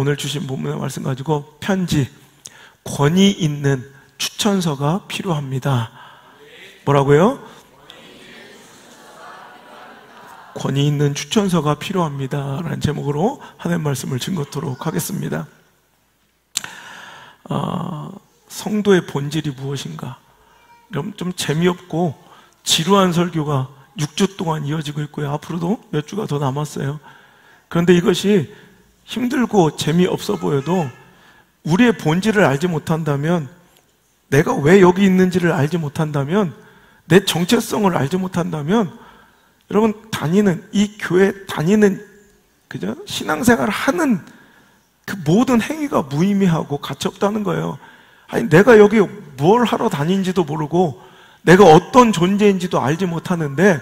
오늘 주신 본문의 말씀 가지고 편지, 권위 있는 추천서가 필요합니다. 뭐라고요? 권위 있는 추천서가 필요합니다 라는 제목으로 하나님 말씀을 증거토록 하겠습니다. 성도의 본질이 무엇인가? 좀 재미없고 지루한 설교가 6주 동안 이어지고 있고요. 앞으로도 몇 주가 더 남았어요. 그런데 이것이 힘들고 재미없어 보여도 우리의 본질을 알지 못한다면, 내가 왜 여기 있는지를 알지 못한다면, 내 정체성을 알지 못한다면, 여러분 이 교회 다니는 그죠? 신앙생활을 하는 그 모든 행위가 무의미하고 가치없다는 거예요. 아니, 내가 여기 뭘 하러 다니는지도 모르고 내가 어떤 존재인지도 알지 못하는데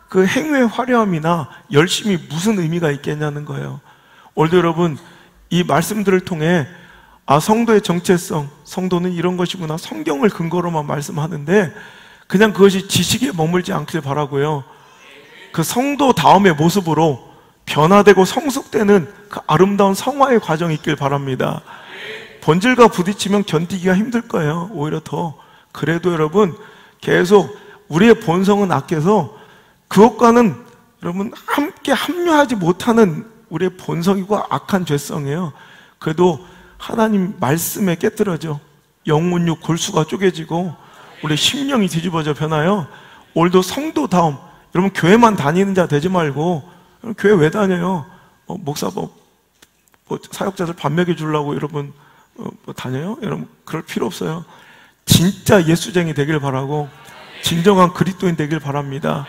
그 행위의 화려함이나 열심이 무슨 의미가 있겠냐는 거예요. 오늘도 여러분 이 말씀들을 통해 성도의 정체성, 성도는 이런 것이구나, 성경을 근거로만 말씀하는데 그냥 그것이 지식에 머물지 않길 바라고요. 그 성도다움의 모습으로 변화되고 성숙되는 그 아름다운 성화의 과정이 있길 바랍니다. 본질과 부딪히면 견디기가 힘들 거예요. 오히려 더. 그래도 여러분 계속 우리의 본성은 악해서 그것과는 여러분 함께 합류하지 못하는 우리의 본성이고 악한 죄성이에요. 그래도 하나님 말씀에 깨뜨려져 영혼육 골수가 쪼개지고 우리 심령이 뒤집어져 변하여 오늘도 성도다움, 여러분 교회만 다니는 자 되지 말고, 교회 왜 다녀요? 목사 사역자들 밥 먹여주려고 여러분 다녀요? 여러분 그럴 필요 없어요. 진짜 예수쟁이 되길 바라고 진정한 그리스도인 되길 바랍니다.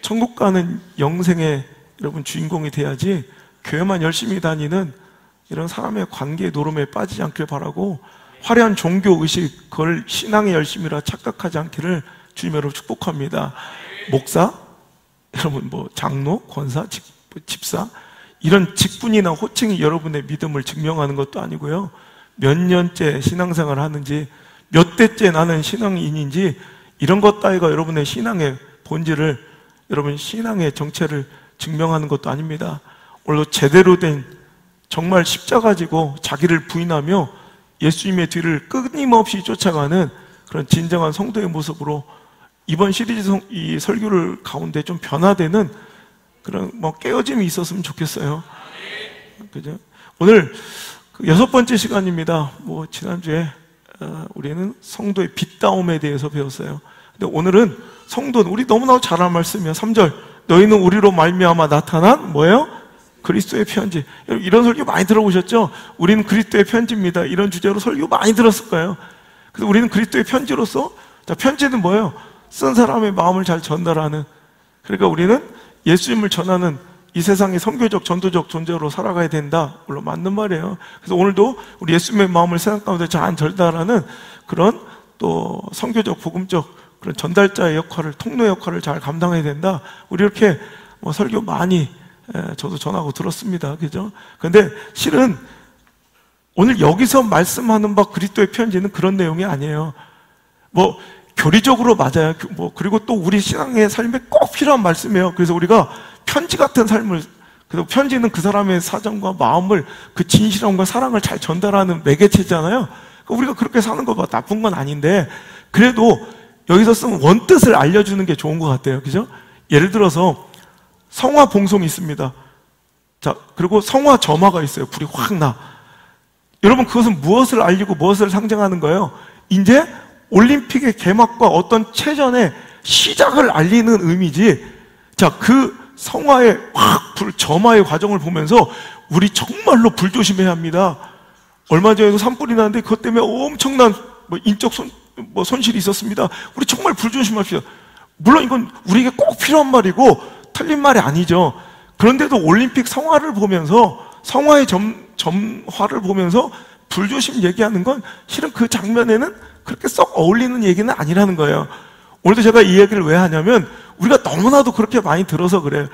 천국 가는 영생의 여러분 주인공이 돼야지 교회만 열심히 다니는 이런 사람의 관계의 노름에 빠지지 않길 바라고, 화려한 종교의식, 그걸 신앙의 열심이라 착각하지 않기를 주님으로 축복합니다. 목사, 여러분 장로, 권사, 집사, 이런 직분이나 호칭이 여러분의 믿음을 증명하는 것도 아니고요. 몇 년째 신앙생활을 하는지, 몇 대째 나는 신앙인인지, 이런 것 따위가 여러분의 신앙의 본질을, 여러분 신앙의 정체를 증명하는 것도 아닙니다. 오늘도 제대로 된 정말 십자가 지고 자기를 부인하며 예수님의 뒤를 끊임없이 쫓아가는 그런 진정한 성도의 모습으로 이번 시리즈 이 설교를 가운데 좀 변화되는 그런 깨어짐이 있었으면 좋겠어요. 그죠? 오늘 6번째 시간입니다. 지난주에 우리는 성도의 빛다움에 대해서 배웠어요. 근데 오늘은 성도는, 우리 너무나도 잘 아는 말씀이에요. 3절, 너희는 우리로 말미암아 나타난 뭐예요? 그리스도의 편지. 이런 설교 많이 들어보셨죠? 우리는 그리스도의 편지입니다. 이런 주제로 설교 많이 들었을 거예요. 그래서 우리는 그리스도의 편지로서, 편지는 뭐예요? 쓴 사람의 마음을 잘 전달하는, 그러니까 우리는 예수님을 전하는 이 세상의 선교적, 전도적 존재로 살아가야 된다. 물론 맞는 말이에요. 그래서 오늘도 우리 예수님의 마음을 세상 가운데 잘 전달하는 그런 또 선교적, 복음적 그런 전달자의 역할을, 통로 역할을 잘 감당해야 된다. 우리 이렇게 설교 많이 저도 전하고 들었습니다. 그죠? 근데 실은 오늘 여기서 말씀하는 바 그리스도의 편지는 그런 내용이 아니에요. 교리적으로 맞아요. 그리고 또 우리 신앙의 삶에 꼭 필요한 말씀이에요. 그래서 우리가 편지 같은 삶을, 그래서 편지는 그 사람의 사정과 마음을, 그 진실함과 사랑을 잘 전달하는 매개체잖아요. 우리가 그렇게 사는 거 나쁜 건 아닌데, 그래도 여기서 쓴 원뜻을 알려주는 게 좋은 것 같아요. 그죠? 예를 들어서 성화 봉송이 있습니다. 자, 그리고 성화 점화가 있어요. 불이 확 나. 여러분 그것은 무엇을 알리고 무엇을 상징하는 거예요? 이제 올림픽의 개막과 어떤 체전의 시작을 알리는 의미지. 자, 그 성화의 확 점화의 과정을 보면서 우리 정말로 불조심해야 합니다. 얼마 전에도 산불이 났는데 그것 때문에 엄청난 인적 손실이 있었습니다. 우리 정말 불조심합시다. 물론 이건 우리에게 꼭 필요한 말이고 틀린 말이 아니죠. 그런데도 올림픽 성화를 보면서, 성화의 점화를 보면서 불조심 얘기하는 건 실은 그 장면에는 그렇게 썩 어울리는 얘기는 아니라는 거예요. 오늘도 제가 이 얘기를 왜 하냐면 우리가 너무나도 그렇게 많이 들어서 그래요.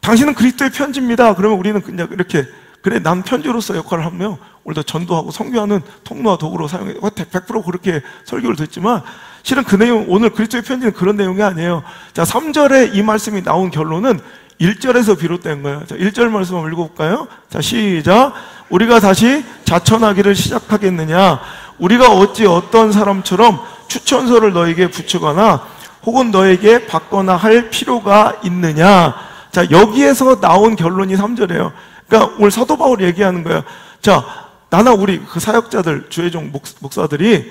당신은 그리스도의 편지입니다. 그러면 우리는 그냥 이렇게, 그래 난 편지로서 역할을 하며 오늘도 전도하고 선교하는 통로와 도구로 사용해 100% 그렇게 설교를 듣지만 실은 그 내용, 오늘 그리스도의 편지는 그런 내용이 아니에요. 자, 3절에 이 말씀이 나온 결론은 1절에서 비롯된 거예요. 자, 1절 말씀 한번 읽어볼까요? 자, 시작. 우리가 다시 자천하기를 시작하겠느냐? 우리가 어찌 어떤 사람처럼 추천서를 너에게 붙이거나 혹은 너에게 받거나 할 필요가 있느냐? 자, 여기에서 나온 결론이 3절이에요. 그러니까 오늘 사도 바울이 얘기하는 거예요. 자, 나나 우리 그 사역자들, 주의종 목사들이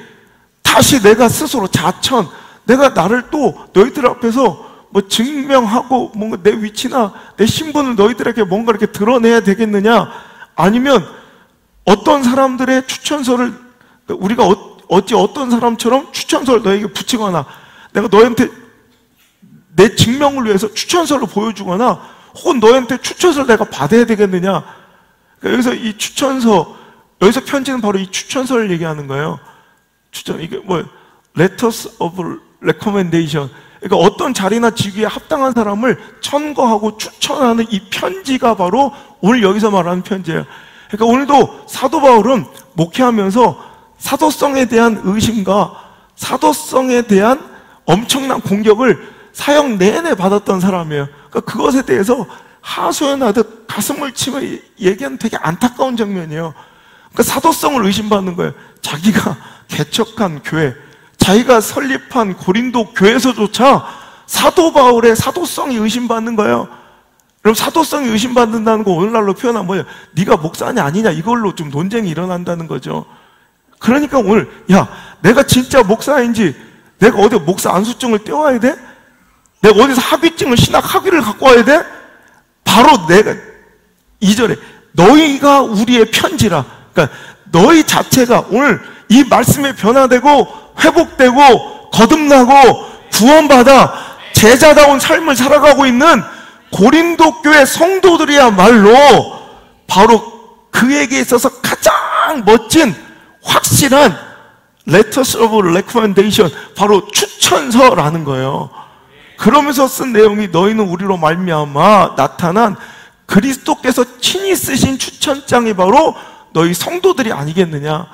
다시 내가 스스로 자천, 내가 나를 또 너희들 앞에서 뭐 증명하고 뭔가 내 위치나 내 신분을 너희들에게 뭔가 이렇게 드러내야 되겠느냐? 아니면 어떤 사람들의 추천서를 우리가 어찌 어떤 사람처럼 추천서를 너에게 붙이거나 내가 너한테 내 증명을 위해서 추천서를 보여주거나 혹은 너한테 추천서를 내가 받아야 되겠느냐? 그러니까 여기서 이 추천서, 여기서 편지는 바로 이 추천서를 얘기하는 거예요. 이게 뭐 letters of recommendation. 그러니까 어떤 자리나 직위에 합당한 사람을 천거하고 추천하는 이 편지가 바로 오늘 여기서 말하는 편지예요. 그러니까 오늘도 사도 바울은 목회하면서 사도성에 대한 의심과 사도성에 대한 엄청난 공격을 사역 내내 받았던 사람이에요. 그러니까 그것에 대해서 하소연하듯 가슴을 치며 얘기하는 되게 안타까운 장면이에요. 그러니까 사도성을 의심받는 거예요. 자기가 개척한 교회, 자기가 설립한 고린도 교회에서조차 사도 바울의 사도성이 의심받는 거예요. 그럼 사도성이 의심받는다는 거 오늘날로 표현하면 뭐예요? 네가 목사냐 아니냐 이걸로 좀 논쟁이 일어난다는 거죠. 그러니까 오늘 야, 내가 진짜 목사인지 내가 어디 목사 안수증을 떼와야 돼? 내가 어디서 학위증을 신학 학위를 갖고 와야 돼? 바로 내가 2절에 너희가 우리의 편지라. 그러니까 너희 자체가 오늘 이 말씀에 변화되고 회복되고 거듭나고 구원받아 제자다운 삶을 살아가고 있는 고린도 교회 성도들이야말로 바로 그에게 있어서 가장 멋진 확실한 letters of recommendation, 바로 추천서라는 거예요. 그러면서 쓴 내용이 너희는 우리로 말미암아 나타난 그리스도께서 친히 쓰신 추천장이 바로 너희 성도들이 아니겠느냐.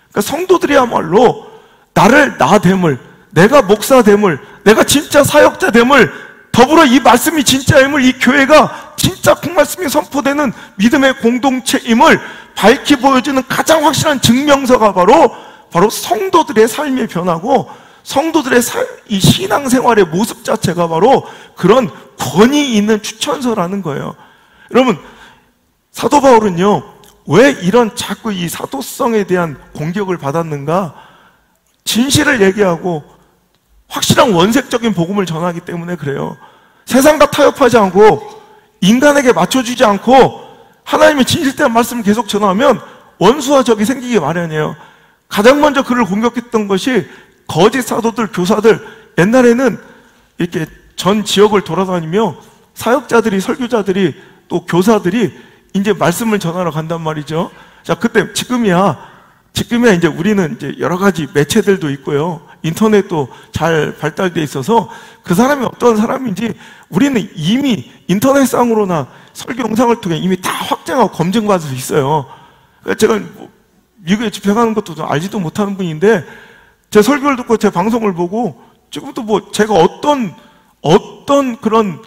그러니까 성도들이야말로 나를 나됨을, 내가 목사됨을, 내가 진짜 사역자됨을, 더불어 이 말씀이 진짜임을, 이 교회가 진짜 그 말씀이 선포되는 믿음의 공동체임을 밝히 보여주는 가장 확실한 증명서가 바로 성도들의 삶의 변화고 성도들의 이 신앙생활의 모습 자체가 바로 그런 권위 있는 추천서라는 거예요. 여러분, 사도 바울은요, 왜 이런 자꾸 이 사도성에 대한 공격을 받았는가? 진실을 얘기하고 확실한 원색적인 복음을 전하기 때문에 그래요. 세상과 타협하지 않고 인간에게 맞춰주지 않고 하나님의 진실된 말씀을 계속 전하면 원수와 적이 생기기 마련이에요. 가장 먼저 그를 공격했던 것이 거짓 사도들, 교사들. 옛날에는 이렇게 전 지역을 돌아다니며 사역자들이, 설교자들이, 또 교사들이 이제 말씀을 전하러 간단 말이죠. 자, 그때 지금이야 이제 우리는 이제 여러 가지 매체들도 있고요. 인터넷도 잘 발달돼 있어서 그 사람이 어떤 사람인지 우리는 이미 인터넷상으로나 설교 영상을 통해 이미 다 확정하고 검증받을 수 있어요. 제가 미국에 집회 가는 것도 좀 알지도 못하는 분인데 제 설교를 듣고 제 방송을 보고 지금도 뭐 제가 어떤 그런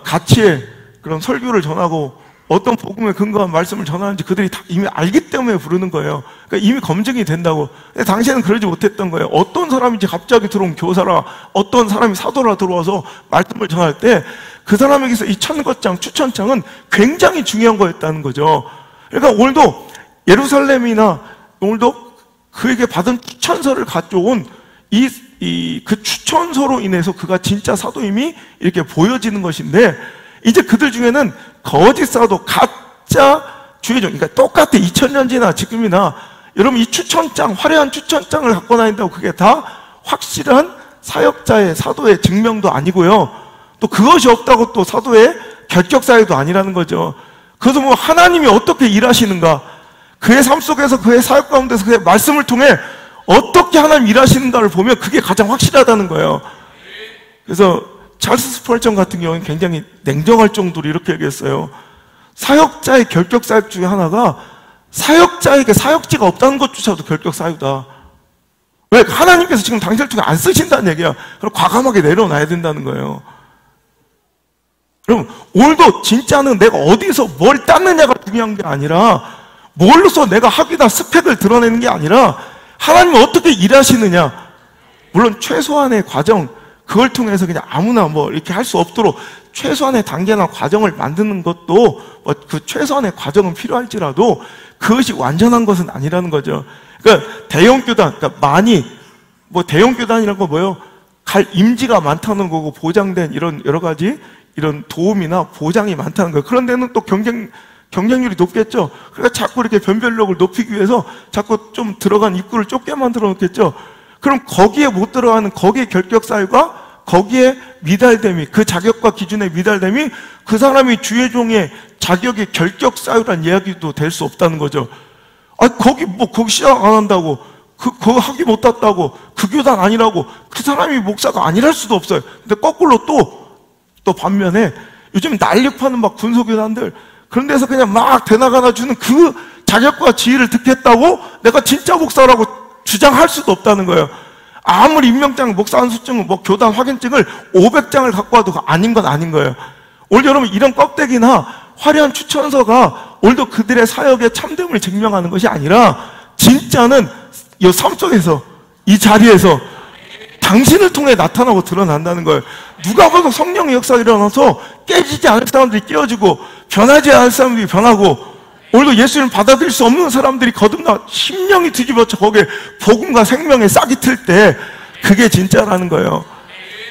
가치의 그런 설교를 전하고 어떤 복음에 근거한 말씀을 전하는지 그들이 다 이미 알기 때문에 부르는 거예요. 그러니까 이미 검증이 된다고. 근데 당시에는 그러지 못했던 거예요. 어떤 사람인지 갑자기 들어온 교사라, 어떤 사람이 사도라 들어와서 말씀을 전할 때 그 사람에게서 이 천것장, 추천장은 굉장히 중요한 거였다는 거죠. 그러니까 오늘도 예루살렘이나 오늘도 그에게 받은 추천서를 가져온 그 추천서로 인해서 그가 진짜 사도임이 이렇게 보여지는 것인데, 이제 그들 중에는 거짓 사도, 가짜 주의종, 그러니까 똑같아. 2000년 지나 지금이나 여러분 이 추천장, 화려한 추천장을 갖고 다닌다고 그게 다 확실한 사역자의, 사도의 증명도 아니고요. 또 그것이 없다고 또 사도의 결격사유도 아니라는 거죠. 그래서 뭐 하나님이 어떻게 일하시는가, 그의 삶 속에서 그의 사역 가운데서 그의 말씀을 통해 어떻게 하나님 일하시는가를 보면 그게 가장 확실하다는 거예요. 그래서 찰스 스펄전 같은 경우는 굉장히 냉정할 정도로 이렇게 얘기했어요. 사역자의 결격사유 중에 하나가 사역자에게 사역지가 없다는 것조차도 결격사유다. 왜? 하나님께서 지금 당신을 통해 안 쓰신다는 얘기야. 그럼 과감하게 내려놔야 된다는 거예요. 여러분, 오늘도 진짜는 내가 어디서 뭘 땄느냐가 중요한 게 아니라, 뭘로서 내가 학위나 스펙을 드러내는 게 아니라, 하나님은 어떻게 일하시느냐. 물론 최소한의 과정, 그걸 통해서 그냥 아무나 뭐 이렇게 할 수 없도록 최소한의 단계나 과정을 만드는 것도 뭐 그 최소한의 과정은 필요할지라도 그것이 완전한 것은 아니라는 거죠. 그러니까 대형교단, 그러니까 많이, 뭐 대형교단이란 거 뭐예요? 갈 임지가 많다는 거고 보장된 이런 여러 가지 이런 도움이나 보장이 많다는 거예요. 그런 데는 또 경쟁률이 높겠죠. 그러니까 자꾸 이렇게 변별력을 높이기 위해서 자꾸 좀 들어간 입구를 좁게 만들어 놓겠죠. 그럼 거기에 못 들어가는 거기에 결격 사유가 거기에 미달됨이, 그 자격과 기준의 미달됨이 그 사람이 주의 종의 자격의 결격 사유란 이야기도 될 수 없다는 거죠. 거기 시작 안 한다고, 그거 학위 못 땄다고, 그 교단 아니라고, 그 사람이 목사가 아니랄 수도 없어요. 근데 거꾸로 또 반면에 요즘 난립하는 막 군소교단들, 그런 데서 그냥 막 대나가나 주는 그 자격과 지위를 득했다고 내가 진짜 목사라고 주장할 수도 없다는 거예요. 아무리 임명장, 목사 안수증, 뭐 교단 확인증을 500장을 갖고 와도 아닌 건 아닌 거예요. 오늘 여러분 이런 껍데기나 화려한 추천서가 오늘도 그들의 사역의 참됨을 증명하는 것이 아니라 진짜는 이 삶 속에서, 이 자리에서 당신을 통해 나타나고 드러난다는 거예요. 누가 봐도 성령의 역사가 일어나서 깨지지 않을 사람들이 깨어지고 변하지 않을 사람들이 변하고, 오늘도 예수님을 받아들일 수 없는 사람들이 거듭나 심령이 뒤집어져 거기에 복음과 생명의 싹이 틀 때 그게 진짜라는 거예요.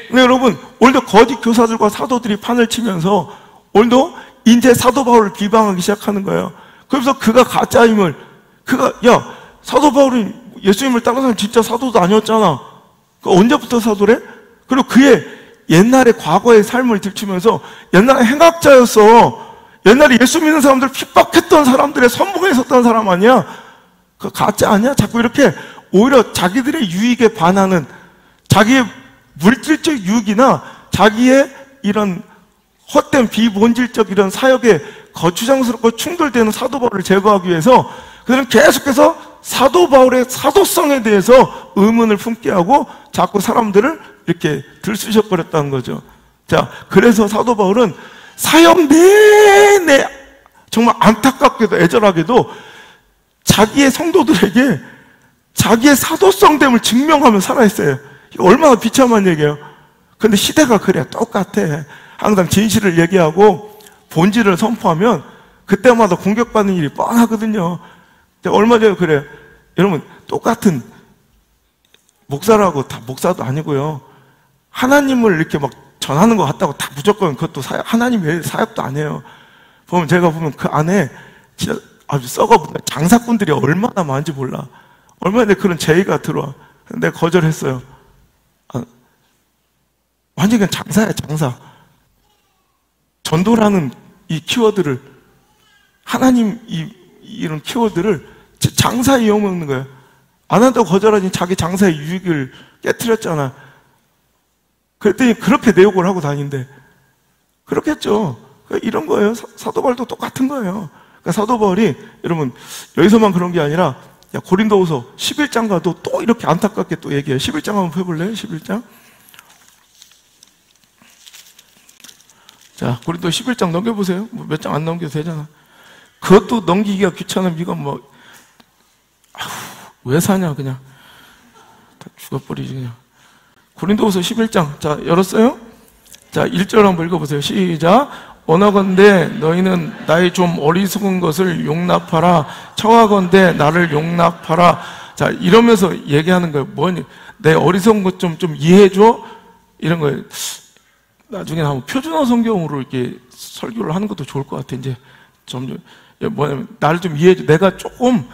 근데 여러분, 오늘도 거짓 교사들과 사도들이 판을 치면서 오늘도 이제 사도 바울을 비방하기 시작하는 거예요. 그래서 그가 가짜임을, 사도 바울이 예수님을 따라서는 진짜 사도도 아니었잖아. 언제부터 사도래? 그리고 그의 옛날에 과거의 삶을 들추면서 옛날에 행악자였어. 옛날에 예수 믿는 사람들 핍박했던 사람들의 선봉에 섰던 사람 아니야? 그 가짜 아니야? 자꾸 이렇게 오히려 자기들의 유익에 반하는, 자기의 물질적 유익이나 자기의 이런 헛된 비본질적 이런 사역에 거추장스럽고 충돌되는 사도 바울을 제거하기 위해서 그들은 계속해서 사도 바울의 사도성에 대해서 의문을 품게 하고 자꾸 사람들을 이렇게 들쑤셔버렸다는 거죠. 자, 그래서 사도 바울은 사역 내내 정말 안타깝게도 애절하게도 자기의 성도들에게 자기의 사도성됨을 증명하며 살아있어요. 이거 얼마나 비참한 얘기예요. 근데 시대가 그래, 똑같아. 항상 진실을 얘기하고 본질을 선포하면 그때마다 공격받는 일이 뻔하거든요. 얼마 전에 그래요. 여러분, 똑같은 목사라고 다 목사도 아니고요. 하나님을 이렇게 막 전하는 것 같다고 다 무조건 그것도 하나님의 사역도 아니에요. 제가 보면 그 안에 진짜 아주 썩어보는 장사꾼들이 얼마나 많은지 몰라. 얼마나 그런 제의가 들어와. 내가 거절했어요. 완전히 그냥 장사야, 장사. 전도라는 이 키워드를, 하나님 이런 키워드를 장사에 이용먹는 거예요. 안 한다고 거절하니 자기 장사의 유익을 깨트렸잖아. 그랬더니 그렇게 내욕을 하고 다닌대. 그렇겠죠. 이런 거예요. 사도 바울도 똑같은 거예요. 그러니까 사도 바울이, 여러분, 여기서만 그런 게 아니라, 고린도후서 11장 가도 또 이렇게 안타깝게 또 얘기해요. 11장 한번 해볼래요? 11장. 자, 고린도 11장 넘겨보세요. 몇 장 안 넘겨도 되잖아. 그것도 넘기기가 귀찮은 네가 왜 사냐, 그냥. 다 죽어버리지, 그냥. 고린도후서 11장. 자, 열었어요? 자, 1절 한번 읽어보세요. 시작. 원하건대 너희는 나의 좀 어리석은 것을 용납하라. 청하건대 나를 용납하라. 자, 이러면서 얘기하는 거예요. 뭐니? 내 어리석은 것 좀 이해해줘? 이런 거예요. 나중에 한번 표준어 성경으로 이렇게 설교를 하는 것도 좋을 것 같아. 이제 뭐냐면, 나를 좀 이해해줘. 내가 조금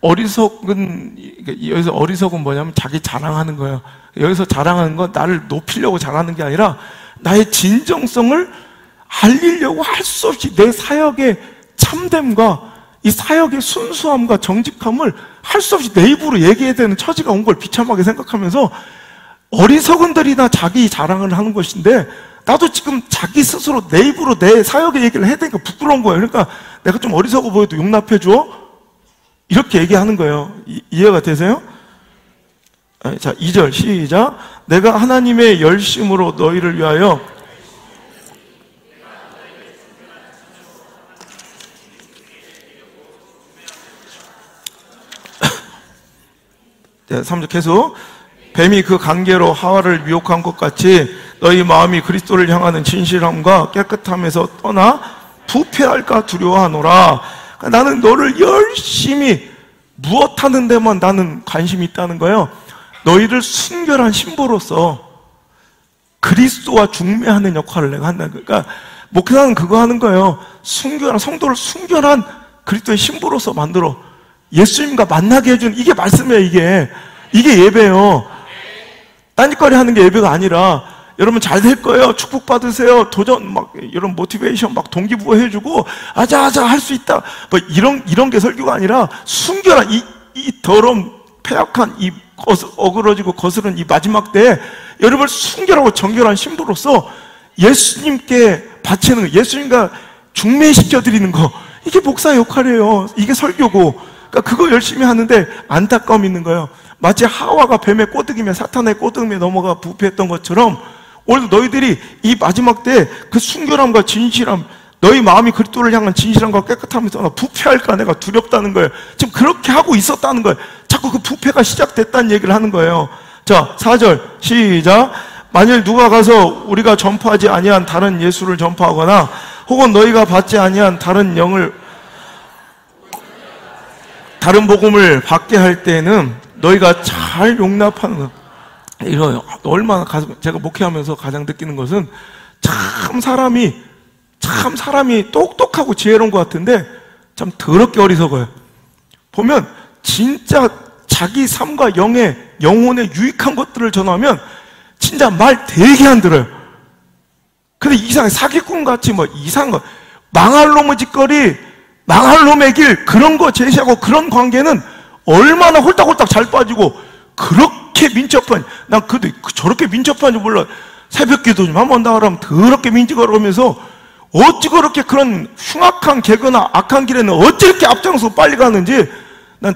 어리석은, 여기서 어리석은 뭐냐면 자기 자랑하는 거예요. 여기서 자랑하는 건 나를 높이려고 자랑하는 게 아니라 나의 진정성을 알리려고 할 수 없이 내 사역의 참됨과 이 사역의 순수함과 정직함을 할 수 없이 내 입으로 얘기해야 되는 처지가 온 걸 비참하게 생각하면서 어리석은들이나 자기 자랑을 하는 것인데, 나도 지금 자기 스스로 내 입으로 내 사역의 얘기를 해야 되니까 부끄러운 거예요. 그러니까 내가 좀 어리석어 보여도 용납해줘? 이렇게 얘기하는 거예요. 이해가 되세요? 자, 2절 시작. 내가 하나님의 열심으로 너희를 위하여 3절 계속. 뱀이 그 관계로 하와를 미혹한 것 같이 너희 마음이 그리스도를 향하는 진실함과 깨끗함에서 떠나 부패할까 두려워하노라. 나는 너를 열심히 무엇하는 데만 나는 관심이 있다는 거예요. 너희를 순결한 신부로서 그리스도와 중매하는 역할을 내가 한다. 그러니까 목회자는 그거 하는 거예요. 순결한 성도를 순결한 그리스도의 신부로서 만들어 예수님과 만나게 해주는, 이게 말씀이에요. 이게 예배예요. 딴짓거리 하는 게 예배가 아니라, 여러분 잘 될 거예요, 축복 받으세요, 도전, 막 이런 모티베이션 막 동기부여 해주고 아자아자 할 수 있다, 뭐 이런 게 설교가 아니라 순결한 이 더러운 패악한 이 어그러지고 거스른 이 마지막 때에 여러분을 순결하고 정결한 신부로서 예수님께 바치는 거, 예수님과 중매시켜 드리는 거, 이게 목사의 역할이에요. 이게 설교고. 그러니까 그거 열심히 하는데 안타까움이 있는 거예요. 마치 하와가 뱀의 꼬드기며 사탄의 꼬드기에 넘어가 부패했던 것처럼 오늘도 너희들이 이 마지막 때 그 순결함과 진실함, 너희 마음이 그리스도를 향한 진실함과 깨끗함에서 나 부패할까 내가 두렵다는 거예요. 지금 그렇게 하고 있었다는 거예요. 자꾸 그 부패가 시작됐다는 얘기를 하는 거예요. 자, 4절 시작. 만일 누가 가서 우리가 전파하지 아니한 다른 예수를 전파하거나 혹은 너희가 받지 아니한 다른 복음을 받게 할 때는 너희가 잘 용납하는 거. 이거 얼마나 제가 목회하면서 가장 느끼는 것은 참 사람이 똑똑하고 지혜로운 것 같은데 참 더럽게 어리석어요. 보면 진짜 자기 삶과 영혼에 유익한 것들을 전하면 진짜 말 되게 안 들어요. 근데 이상해, 사기꾼같이 뭐 이상한 거, 망할 놈의 짓거리, 망할 놈의 길, 그런 거 제시하고 그런 관계는 얼마나 홀딱홀딱 잘 빠지고 그렇게 민첩한, 난 저렇게 민첩한지 몰라. 새벽 기도 좀 한번 나가라면 더럽게 민지거리면서 어찌 그렇게 그런 흉악한 개그나 악한 길에는 어찌 이렇게 앞장서 빨리 가는지, 난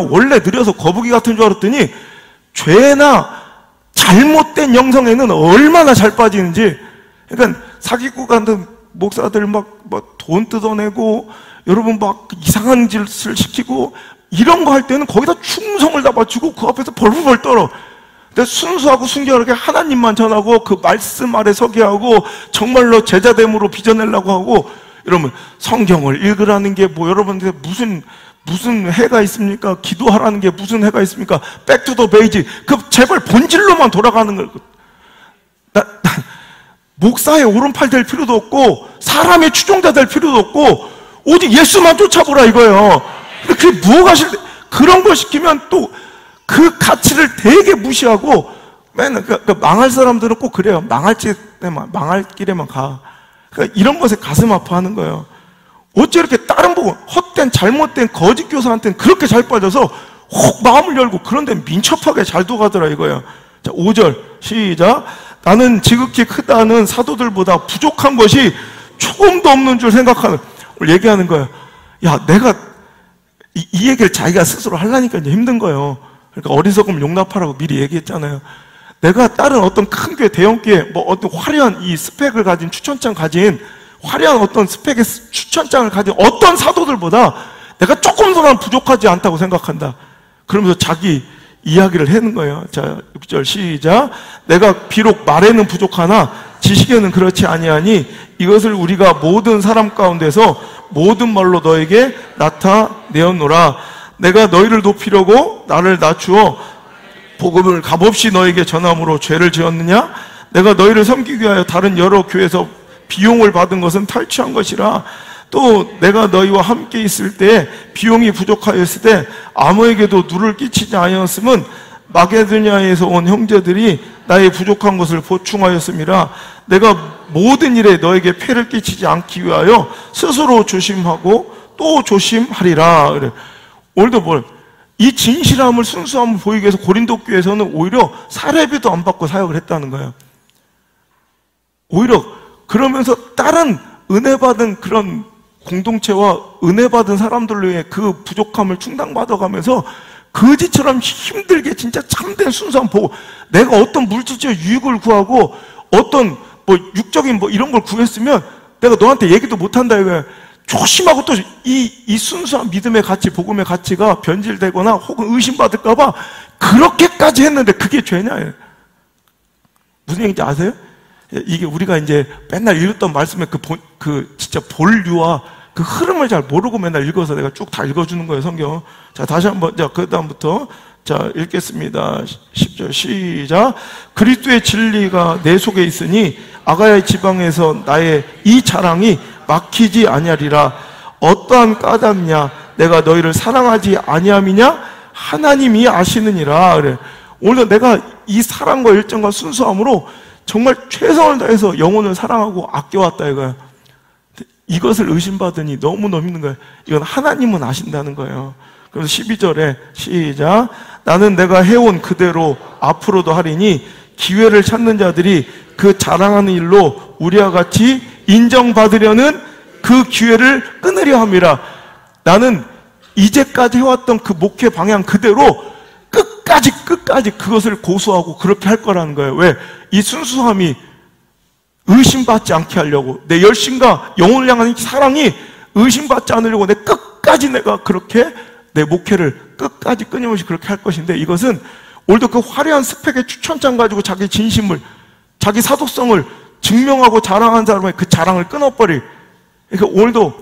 원래 느려서 거북이 같은 줄 알았더니 죄나 잘못된 영성에는 얼마나 잘 빠지는지. 그러니까 사기꾼 같은 목사들 막 돈 뜯어내고 여러분 막 이상한 짓을 시키고 이런 거 할 때는 거기다 충성을 다 바치고 그 앞에서 벌벌 떨어. 근데 순수하고 순결하게 하나님만 전하고 그 말씀 아래 서게 하고 정말로 제자됨으로 빚어내려고 하고, 여러분 성경을 읽으라는 게 뭐 여러분들 무슨 해가 있습니까? 기도하라는 게 무슨 해가 있습니까? 백투더 베이지. 그 제발 본질로만 돌아가는 걸. 목사의 오른팔 될 필요도 없고 사람의 추종자 될 필요도 없고 오직 예수만 쫓아보라 이거예요. 근데 그게 뭐가 그런 걸 시키면 또 그 가치를 되게 무시하고 맨날 망할 사람들은 꼭 그래요. 망할 길에만 가. 그러니까 이런 것에 가슴 아파하는 거예요. 어째 이렇게 다른 복음, 헛된 잘못된 거짓 교사한테는 그렇게 잘 빠져서 혹 마음을 열고 그런데 민첩하게 잘 도가더라 이거예요. 자, 5절 시작. 나는 지극히 크다는 사도들보다 부족한 것이 조금도 없는 줄 생각하는, 얘기하는 거예요. 야, 내가 이 얘기를 자기가 스스로 하려니까 이제 힘든 거예요. 그러니까 어리석음 용납하라고 미리 얘기했잖아요. 내가 다른 어떤 큰 교회, 대형 교회, 뭐 어떤 화려한 이 스펙을 가진 추천장 가진 화려한 어떤 스펙의 추천장을 가진 어떤 사도들보다 내가 조금도 난 부족하지 않다고 생각한다. 그러면서 자기 이야기를 하는 거예요. 자, 6절 시작. 내가 비록 말에는 부족하나 지식에는 그렇지 아니하니 이것을 우리가 모든 사람 가운데서 모든 말로 너에게 나타내었노라. 내가 너희를 높이려고 나를 낮추어 복음을 값없이 너에게 전함으로 죄를 지었느냐? 내가 너희를 섬기기 위하여 다른 여러 교회에서 비용을 받은 것은 탈취한 것이라. 또 내가 너희와 함께 있을 때 비용이 부족하였을 때 아무에게도 누를 끼치지 아니었음은 마게도냐에서 온 형제들이 나의 부족한 것을 보충하였음이라. 내가 모든 일에 너에게 폐를 끼치지 않기 위하여 스스로 조심하고 또 조심하리라. 그래. 오늘도 이 진실함을, 순수함을 보이기 위해서 고린도 교회에서는 오히려 사례비도 안 받고 사역을 했다는 거예요. 오히려 그러면서 다른 은혜 받은 그런 공동체와 은혜 받은 사람들로 인해 그 부족함을 충당받아가면서 거지처럼 힘들게 진짜 참된 순수함 보고, 내가 어떤 물질적 유익을 구하고 어떤 육적인 이런 걸 구했으면 내가 너한테 얘기도 못한다 이거야. 조심하고 또 이 순수한 믿음의 가치, 복음의 가치가 변질되거나 혹은 의심받을까봐 그렇게까지 했는데 그게 죄냐? 무슨 얘기인지 아세요? 이게 우리가 이제 맨날 읽었던 말씀의 진짜 본류와 그 흐름을 잘 모르고 맨날 읽어서 내가 쭉 다 읽어주는 거예요, 성경. 자, 다시 한번, 자, 그 다음부터. 자, 읽겠습니다. 10절 시작. 그리스도의 진리가 내 속에 있으니 아가야 지방에서 나의 이 자랑이 막히지 아니하리라. 어떠한 까닭이냐? 내가 너희를 사랑하지 아니함이냐? 하나님이 아시느니라. 그래. 오늘 내가 이 사랑과 열정과 순수함으로 정말 최선을 다해서 영혼을 사랑하고 아껴왔다 이거야. 이것을 의심받으니 너무너무 힘든 거예요. 이건 하나님은 아신다는 거예요. 그래서 12절에 시작. 나는 내가 해온 그대로 앞으로도 하리니 기회를 찾는 자들이 그 자랑하는 일로 우리와 같이 인정받으려는 그 기회를 끊으려 함이라. 나는 이제까지 해왔던 그 목회 방향 그대로 끝까지 그것을 고수하고 그렇게 할 거라는 거예요. 왜? 이 순수함이 의심받지 않게 하려고, 내 열심과 영혼을 향한 사랑이 의심받지 않으려고 끝까지 내가 그렇게 내 목회를 끝까지 끊임없이 그렇게 할 것인데, 이것은 오늘도 그 화려한 스펙의 추천장 가지고 자기 진심을, 자기 사도성을 증명하고 자랑한 사람의 그 자랑을 끊어버릴. 그러니까 오늘도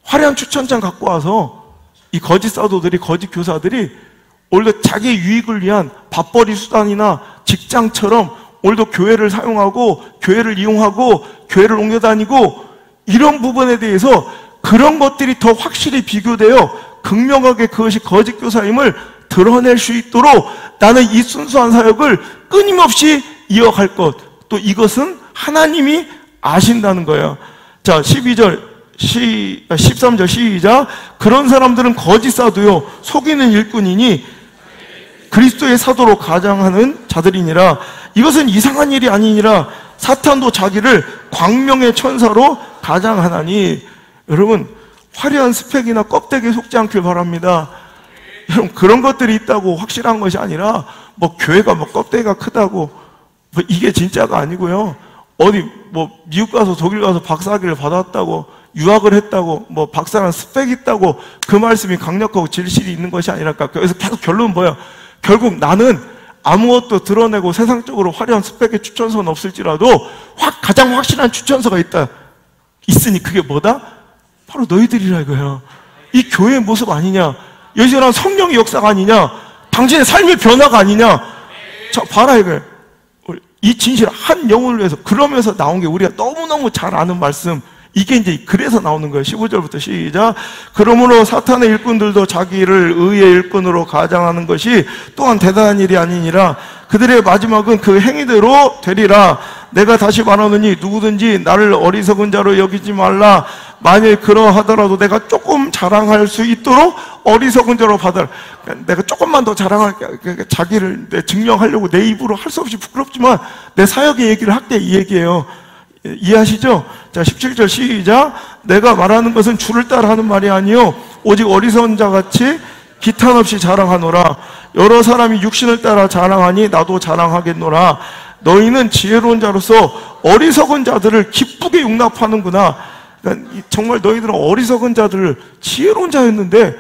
화려한 추천장 갖고 와서 이 거짓 사도들이, 거짓 교사들이 오늘도 자기 유익을 위한 밥벌이 수단이나 직장처럼 오늘도 교회를 사용하고 교회를 이용하고 교회를 옮겨 다니고, 이런 부분에 대해서 그런 것들이 더 확실히 비교되어 극명하게 그것이 거짓 교사임을 드러낼 수 있도록 나는 이 순수한 사역을 끊임없이 이어갈 것, 또 이것은 하나님이 아신다는 거예요. 자, 13절 시작. 그런 사람들은 거짓 사도요 속이는 일꾼이니 그리스도의 사도로 가장하는 자들이니라. 이것은 이상한 일이 아니니라. 사탄도 자기를 광명의 천사로 가장하나니. 여러분, 화려한 스펙이나 껍데기에 속지 않길 바랍니다. 여러분, 그런 것들이 있다고 확실한 것이 아니라 뭐 교회가 뭐 껍데기가 크다고 뭐 이게 진짜가 아니고요. 어디 뭐 미국 가서 독일 가서 박사학위를 받았다고, 유학을 했다고, 뭐 박사랑 스펙 있다고 그 말씀이 강력하고 진실이 있는 것이 아니랄까. 그래서 계속 결론은 뭐예요? 결국 나는 아무것도 드러내고 세상적으로 화려한 스펙의 추천서는 없을지라도 가장 확실한 추천서가 있으니 그게 뭐다? 바로 너희들이라 이거예요. 이 교회의 모습 아니냐? 여기서 성령의 역사가 아니냐? 당신의 삶의 변화가 아니냐? 자, 봐라 이거예요. 이 진실 한 영혼을 위해서. 그러면서 나온 게 우리가 너무너무 잘 아는 말씀, 이게 이제 그래서 나오는 거예요. 15절부터 시작. 그러므로 사탄의 일꾼들도 자기를 의의 일꾼으로 가장하는 것이 또한 대단한 일이 아니니라. 그들의 마지막은 그 행위대로 되리라. 내가 다시 말하노니 누구든지 나를 어리석은 자로 여기지 말라. 만일 그러하더라도 내가 조금 자랑할 수 있도록 어리석은 자로 받아라. 내가 조금만 더 자랑할게. 자기를 증명하려고 내 입으로 할 수 없이 부끄럽지만 내 사역의 얘기를 할게, 이 얘기예요. 이해하시죠? 자, 17절 시작. 내가 말하는 것은 주를 따라 하는 말이 아니요 오직 어리석은 자같이 기탄 없이 자랑하노라. 여러 사람이 육신을 따라 자랑하니 나도 자랑하겠노라. 너희는 지혜로운 자로서 어리석은 자들을 기쁘게 용납하는구나. 그러니까 정말 너희들은 어리석은 자들을 지혜로운 자였는데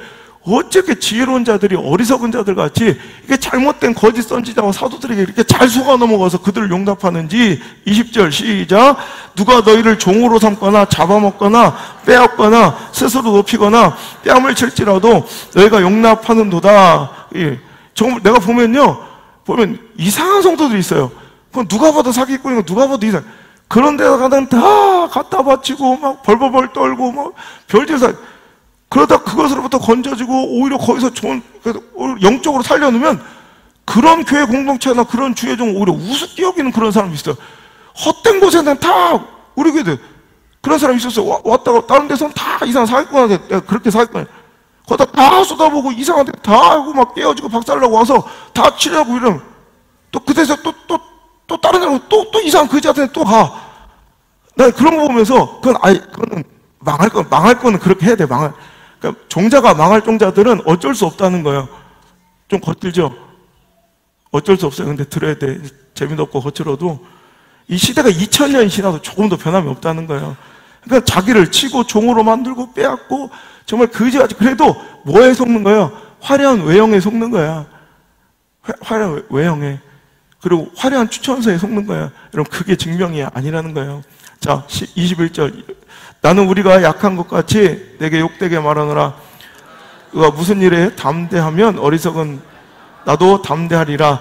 어떻게 지혜로운 자들이 어리석은 자들 같이 이게 잘못된 거짓 선지자와 사도들에게 이렇게 잘 속아 넘어가서 그들을 용납하는지. 20절 시작. 누가 너희를 종으로 삼거나 잡아먹거나 빼앗거나 스스로 높이거나 뺨을 칠지라도 너희가 용납하는도다. 예. 정말 내가 보면 이상한 성도들이 있어요. 그건 누가 봐도 사기꾼이고 누가 봐도 이상. 그런 데다가 다 갖다 바치고 막 벌벌벌 떨고 막 별짓 사. 그러다 그것으로부터 건져지고 오히려 거기서 좋은 영적으로 살려놓으면 그런 교회 공동체나 그런 주의 좀 오히려 우습게 여기는 그런 사람이 있어요. 헛된 곳에는 다 우리 교회들 그런 사람이 있었어요. 왔다가 다른 데서는 다 이상한 사기꾼한테 그렇게 사기꾼 거기다 다 쏟아보고 이상한 데 다 하고 막 깨어지고 박살나고 와서 다 치려고 이러면 또 그 데서 또 다른 사람 또 이상한 그지한테 또 가. 나 그런 거 보면서 그거는 망할 거는 그렇게 해야 돼. 그러니까 종자가 망할 종자들은 어쩔 수 없다는 거예요. 좀 거칠죠? 어쩔 수 없어요. 근데 들어야 돼. 재미도 없고 거칠어도 이 시대가 2000년이 지나도 조금 더 변함이 없다는 거예요. 그러니까 자기를 치고 종으로 만들고 빼앗고 정말 그지같이. 그래도 뭐에 속는 거예요? 화려한 외형에 속는 거야. 화려한 외형에, 그리고 화려한 추천서에 속는 거야. 여러분, 그게 증명이 아니라는 거예요. 자, 21절. 나는 우리가 약한 것 같이 내게 욕되게 말하노라. 그가 무슨 일에 담대하면 어리석은 나도 담대하리라.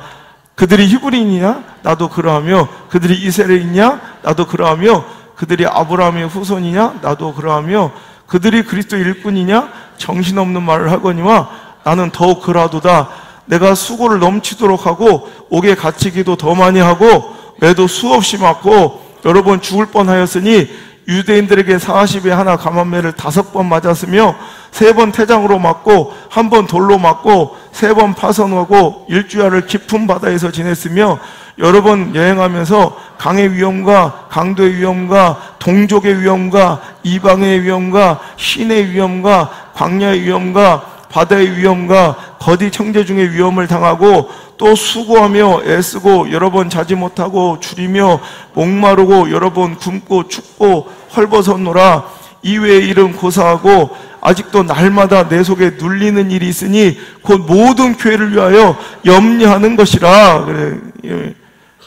그들이 히브리인이냐? 나도 그러하며. 그들이 이스라엘이냐? 나도 그러하며. 그들이 아브라함의 후손이냐? 나도 그러하며. 그들이 그리스도 일꾼이냐? 정신없는 말을 하거니와 나는 더욱 그러하도다. 내가 수고를 넘치도록 하고 옥에 갇히기도 더 많이 하고 매도 수없이 맞고 여러 번 죽을 뻔하였으니 유대인들에게 40에 하나 감한매를 5번 맞았으며 3번 태장으로 맞고 1번 돌로 맞고 3번 파선하고 일주야를 깊은 바다에서 지냈으며 여러 번 여행하면서 강의 위험과 강도의 위험과 동족의 위험과 이방의 위험과 신의 위험과 광야의 위험과 바다의 위험과 거디 청제 중의 위험을 당하고 또 수고하며 애쓰고 여러 번 자지 못하고 줄이며 목마르고 여러 번 굶고 춥고 헐벗었노라. 이외의 일은 고사하고 아직도 날마다 내 속에 눌리는 일이 있으니 곧 모든 교회를 위하여 염려하는 것이라. 그래.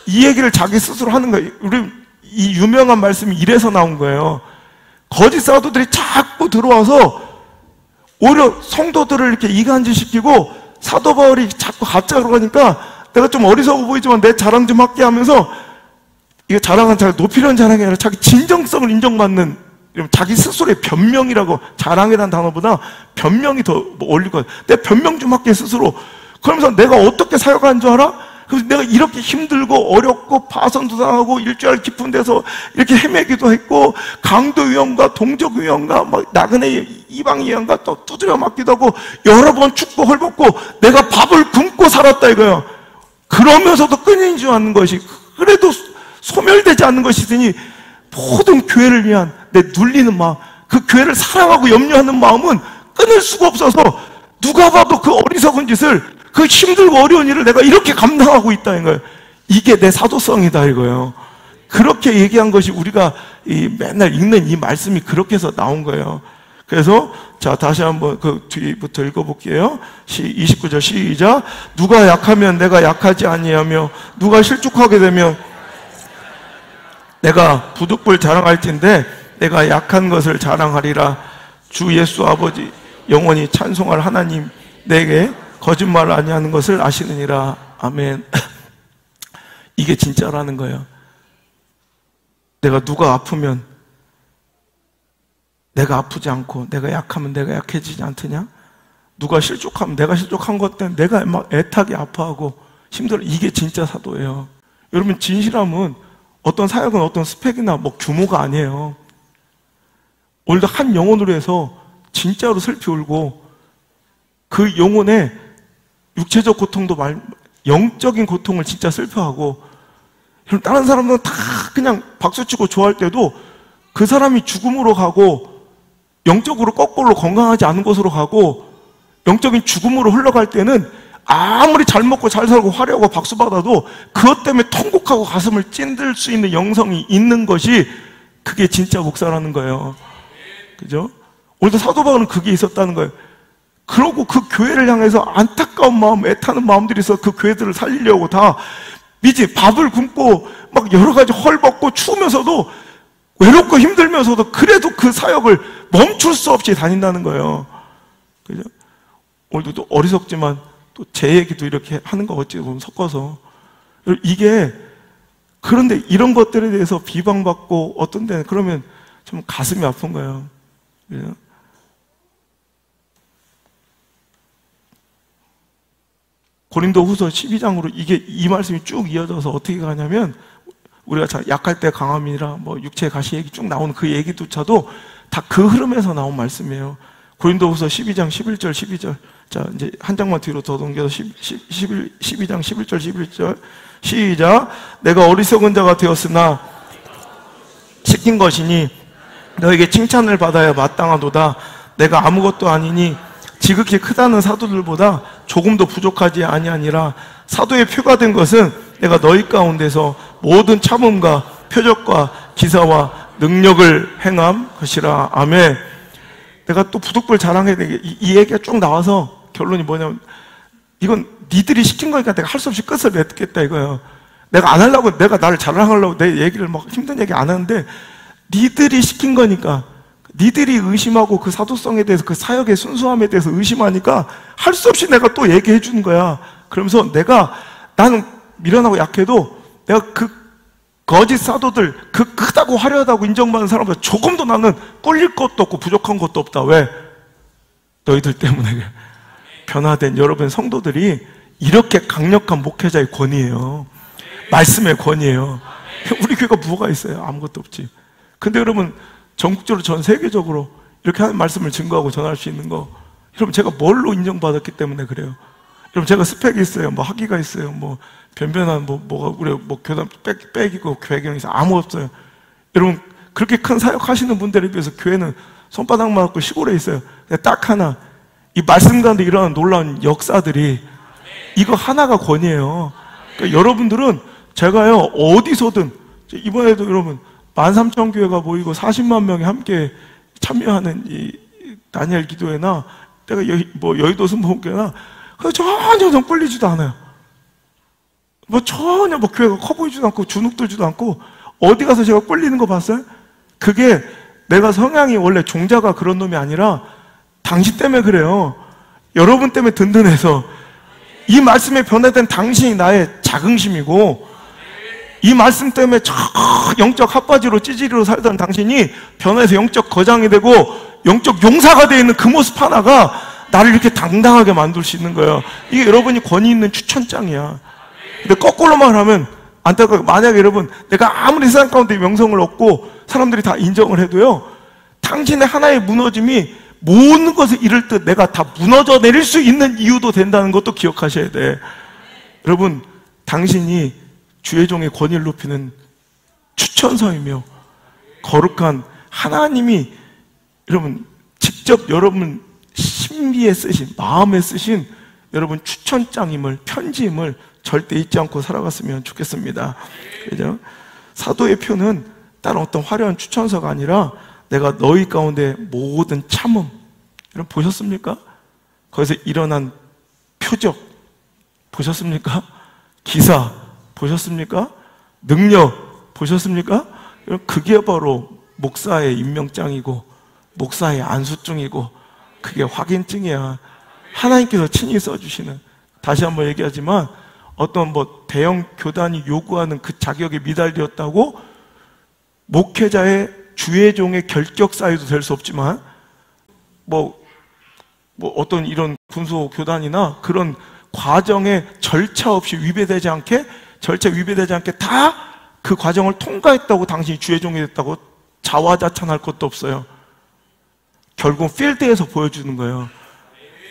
이 얘기를 자기 스스로 하는 거예요. 우리 이 유명한 말씀이 이래서 나온 거예요. 거짓 사도들이 자꾸 들어와서 오히려 성도들을 이렇게 이간질시키고 사도 바울이 자꾸 가짜로 가니까 내가 좀 어리석어 보이지만 내 자랑 좀 할게 하면서, 이게 자랑은 자기 높이려는 자랑이 아니라 자기 진정성을 인정받는, 자기 스스로의 변명이라고, 자랑이라는 단어보다 변명이 더 어울릴 거야. 내 변명 좀 할게 스스로. 그러면서 내가 어떻게 사역하는 줄 알아? 그래서 내가 이렇게 힘들고 어렵고 파선도 당하고 일주일 깊은 데서 이렇게 헤매기도 했고 강도 위험과 동족 위험과 막 나그네 이방 위험과 또 두드려 맞기도 하고 여러 번 춥고 헐벗고 내가 밥을 굶고 살았다 이거예요. 그러면서도 끊이지 않는 것이, 그래도 소멸되지 않는 것이 있으니 모든 교회를 위한 내 눌리는 마음, 그 교회를 사랑하고 염려하는 마음은 끊을 수가 없어서 누가 봐도 그 어리석은 짓을, 그 힘들고 어려운 일을 내가 이렇게 감당하고 있다는 거예요. 이게 내 사도성이다 이거예요. 그렇게 얘기한 것이 우리가 맨날 읽는 이 말씀이 그렇게 해서 나온 거예요. 그래서 자, 다시 한번 그 뒤부터 읽어볼게요. 29절 시작. 누가 약하면 내가 약하지 아니하며 누가 실족하게 되면 내가 부득불 자랑할진대 내가 약한 것을 자랑하리라. 주 예수 아버지 영원히 찬송할 하나님 내게 거짓말 아니하는 것을 아시느니라. 아멘. 이게 진짜라는 거예요. 내가 누가 아프면 내가 아프지 않고 내가 약하면 내가 약해지지 않더냐? 누가 실족하면 내가 실족한 것 때문에 내가 막 애타게 아파하고 힘들어. 이게 진짜 사도예요. 여러분, 진실함은 어떤 사역은 어떤 스펙이나 뭐 규모가 아니에요. 오늘도 한 영혼으로 해서 진짜로 슬피 울고 그 영혼의 육체적 고통도 영적인 고통을 진짜 슬퍼하고, 다른 사람들은 다 그냥 박수치고 좋아할 때도 그 사람이 죽음으로 가고 영적으로 거꾸로 건강하지 않은 곳으로 가고 영적인 죽음으로 흘러갈 때는 아무리 잘 먹고 잘 살고 화려하고 박수 받아도 그것 때문에 통곡하고 가슴을 찐들 수 있는 영성이 있는 것이 그게 진짜 목사라는 거예요. 그죠? 오늘도 사도 바울은 그게 있었다는 거예요. 그러고 그 교회를 향해서 안타까운 마음, 애타는 마음들이 있어 그 교회들을 살리려고 다 밥을 굶고 막 여러 가지 헐벗고 추우면서도 외롭고 힘들면서도 그래도 그 사역을 멈출 수 없이 다닌다는 거예요. 그죠? 오늘도 또 어리석지만 또 제 얘기도 이렇게 하는 거 어찌 보면 섞어서. 이게, 그런데 이런 것들에 대해서 비방받고 어떤 데는 그러면 좀 가슴이 아픈 거예요. 그죠? 고린도후서 12장으로 이 말씀이 쭉 이어져서 어떻게 가냐면, 우리가 약할 때 강함이라 뭐 육체의 가시 얘기 쭉 나오는 그 얘기조차도 다 그 흐름에서 나온 말씀이에요. 고린도후서 12장 11절 12절. 자, 이제 한 장만 뒤로 더 넘겨서 12장 11절 11절 시작. 내가 어리석은 자가 되었으나 시킨 것이니 너에게 칭찬을 받아야 마땅하도다. 내가 아무것도 아니니 지극히 크다는 사도들보다 조금도 부족하지 아니하니라. 사도의 표가 된 것은 내가 너희 가운데서 모든 참음과 표적과 기사와 능력을 행함 것이라. 아멘. 내가 또 부득불 자랑해야 되게 이 얘기가 쭉 나와서 결론이 뭐냐면, 이건 니들이 시킨 거니까 내가 할 수 없이 끝을 맺겠다 이거예요. 내가 안 하려고, 내가 나를 자랑하려고 내 얘기를 막 힘든 얘기 안 하는데, 니들이 시킨 거니까, 니들이 의심하고 그 사도성에 대해서, 그 사역의 순수함에 대해서 의심하니까 할 수 없이 내가 또 얘기해 주는 거야. 그러면서 나는 미련하고 약해도 내가 그 거짓 사도들, 그 크다고 화려하다고 인정받는 사람보다 조금도 나는 꿀릴 것도 없고 부족한 것도 없다. 왜? 너희들 때문에 변화된 여러분 성도들이 이렇게 강력한 목회자의 권위예요. 말씀의 권위예요. 우리 교회가 뭐가 있어요? 아무것도 없지. 근데 여러분, 전국적으로 전 세계적으로 이렇게 하는 말씀을 증거하고 전할 수 있는 거, 여러분 제가 뭘로 인정받았기 때문에 그래요. 여러분 제가 스펙이 있어요. 뭐 학위가 있어요. 뭐 변변한 뭐가 우리 뭐 교단 빽이고 배경이 있어 아무 없어요. 여러분 그렇게 큰 사역하시는 분들에 비해서 교회는 손바닥만 갖고 시골에 있어요. 딱 하나, 이 말씀 가운데 일어나는 놀라운 역사들이 이거 하나가 권위예요. 그러니까 여러분들은 제가요 어디서든, 이번에도 여러분 13,000교회가 모이고 40만 명이 함께 참여하는 이 다니엘 기도회나, 내가 여의도 순복음교회나 전혀 좀 꿀리지도 않아요. 전혀 교회가 커 보이지도 않고 주눅 들지도 않고, 어디 가서 제가 꿀리는 거 봤어요? 그게 내가 성향이 원래 종자가 그런 놈이 아니라 당신 때문에 그래요. 여러분 때문에 든든해서. 이 말씀에 변화된 당신이 나의 자긍심이고, 이 말씀 때문에 영적 핫바지로 찌질이로 살던 당신이 변화해서 영적 거장이 되고 영적 용사가 되어 있는 그 모습 하나가 나를 이렇게 당당하게 만들 수 있는 거예요. 이게 여러분이 권위 있는 추천장이야. 근데 거꾸로 말하면 안타깝게, 만약에 여러분 내가 아무리 세상 가운데 명성을 얻고 사람들이 다 인정을 해도요, 당신의 하나의 무너짐이 모든 것을 잃을 듯 내가 다 무너져 내릴 수 있는 이유도 된다는 것도 기억하셔야 돼. 여러분, 당신이 주의 종의 권위를 높이는 추천서이며 거룩한 하나님이 여러분 직접 여러분 신비에 쓰신, 마음에 쓰신 여러분 추천장임을, 편지임을 절대 잊지 않고 살아갔으면 좋겠습니다. 그죠? 사도의 표는 다른 어떤 화려한 추천서가 아니라 내가 너희 가운데 모든 참음, 여러분 보셨습니까? 거기서 일어난 표적 보셨습니까? 기사 보셨습니까? 능력 보셨습니까? 그게 바로 목사의 임명장이고 목사의 안수증이고 그게 확인증이야. 하나님께서 친히 써주시는, 다시 한번 얘기하지만 어떤 대형 교단이 요구하는 그 자격에 미달되었다고 목회자의 주의 종의 결격 사유도 될 수 없지만 어떤 이런 군소 교단이나 그런 과정에 절차 없이 위배되지 않게, 절차 위배되지 않게 다 그 과정을 통과했다고 당신이 주의 종이 됐다고 자화자찬할 것도 없어요. 결국 필드에서 보여주는 거예요.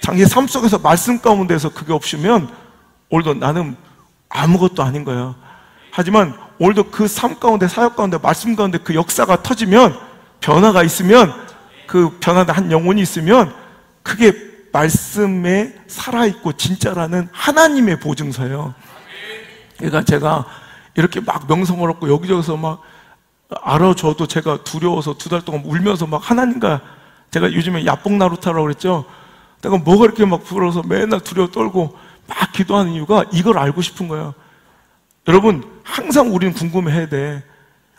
당신 삶 속에서 말씀 가운데서 그게 없으면 오늘도 나는 아무것도 아닌 거예요. 하지만 오늘도 그 삶 가운데, 사역 가운데, 말씀 가운데 그 역사가 터지면, 변화가 있으면, 그 변화된 한 영혼이 있으면 그게 말씀에 살아있고 진짜라는 하나님의 보증서예요. 그러니까 제가 이렇게 막 명성을 얻고 여기저기서 막 알아줘도 제가 두려워서 2달 동안 울면서 막 하나님과, 제가 요즘에 야뽕나루타라고 그랬죠. 내가 뭐가 이렇게 막 부러워서 맨날 두려워 떨고 막 기도하는 이유가 이걸 알고 싶은 거예요. 여러분, 항상 우리는 궁금해야 돼.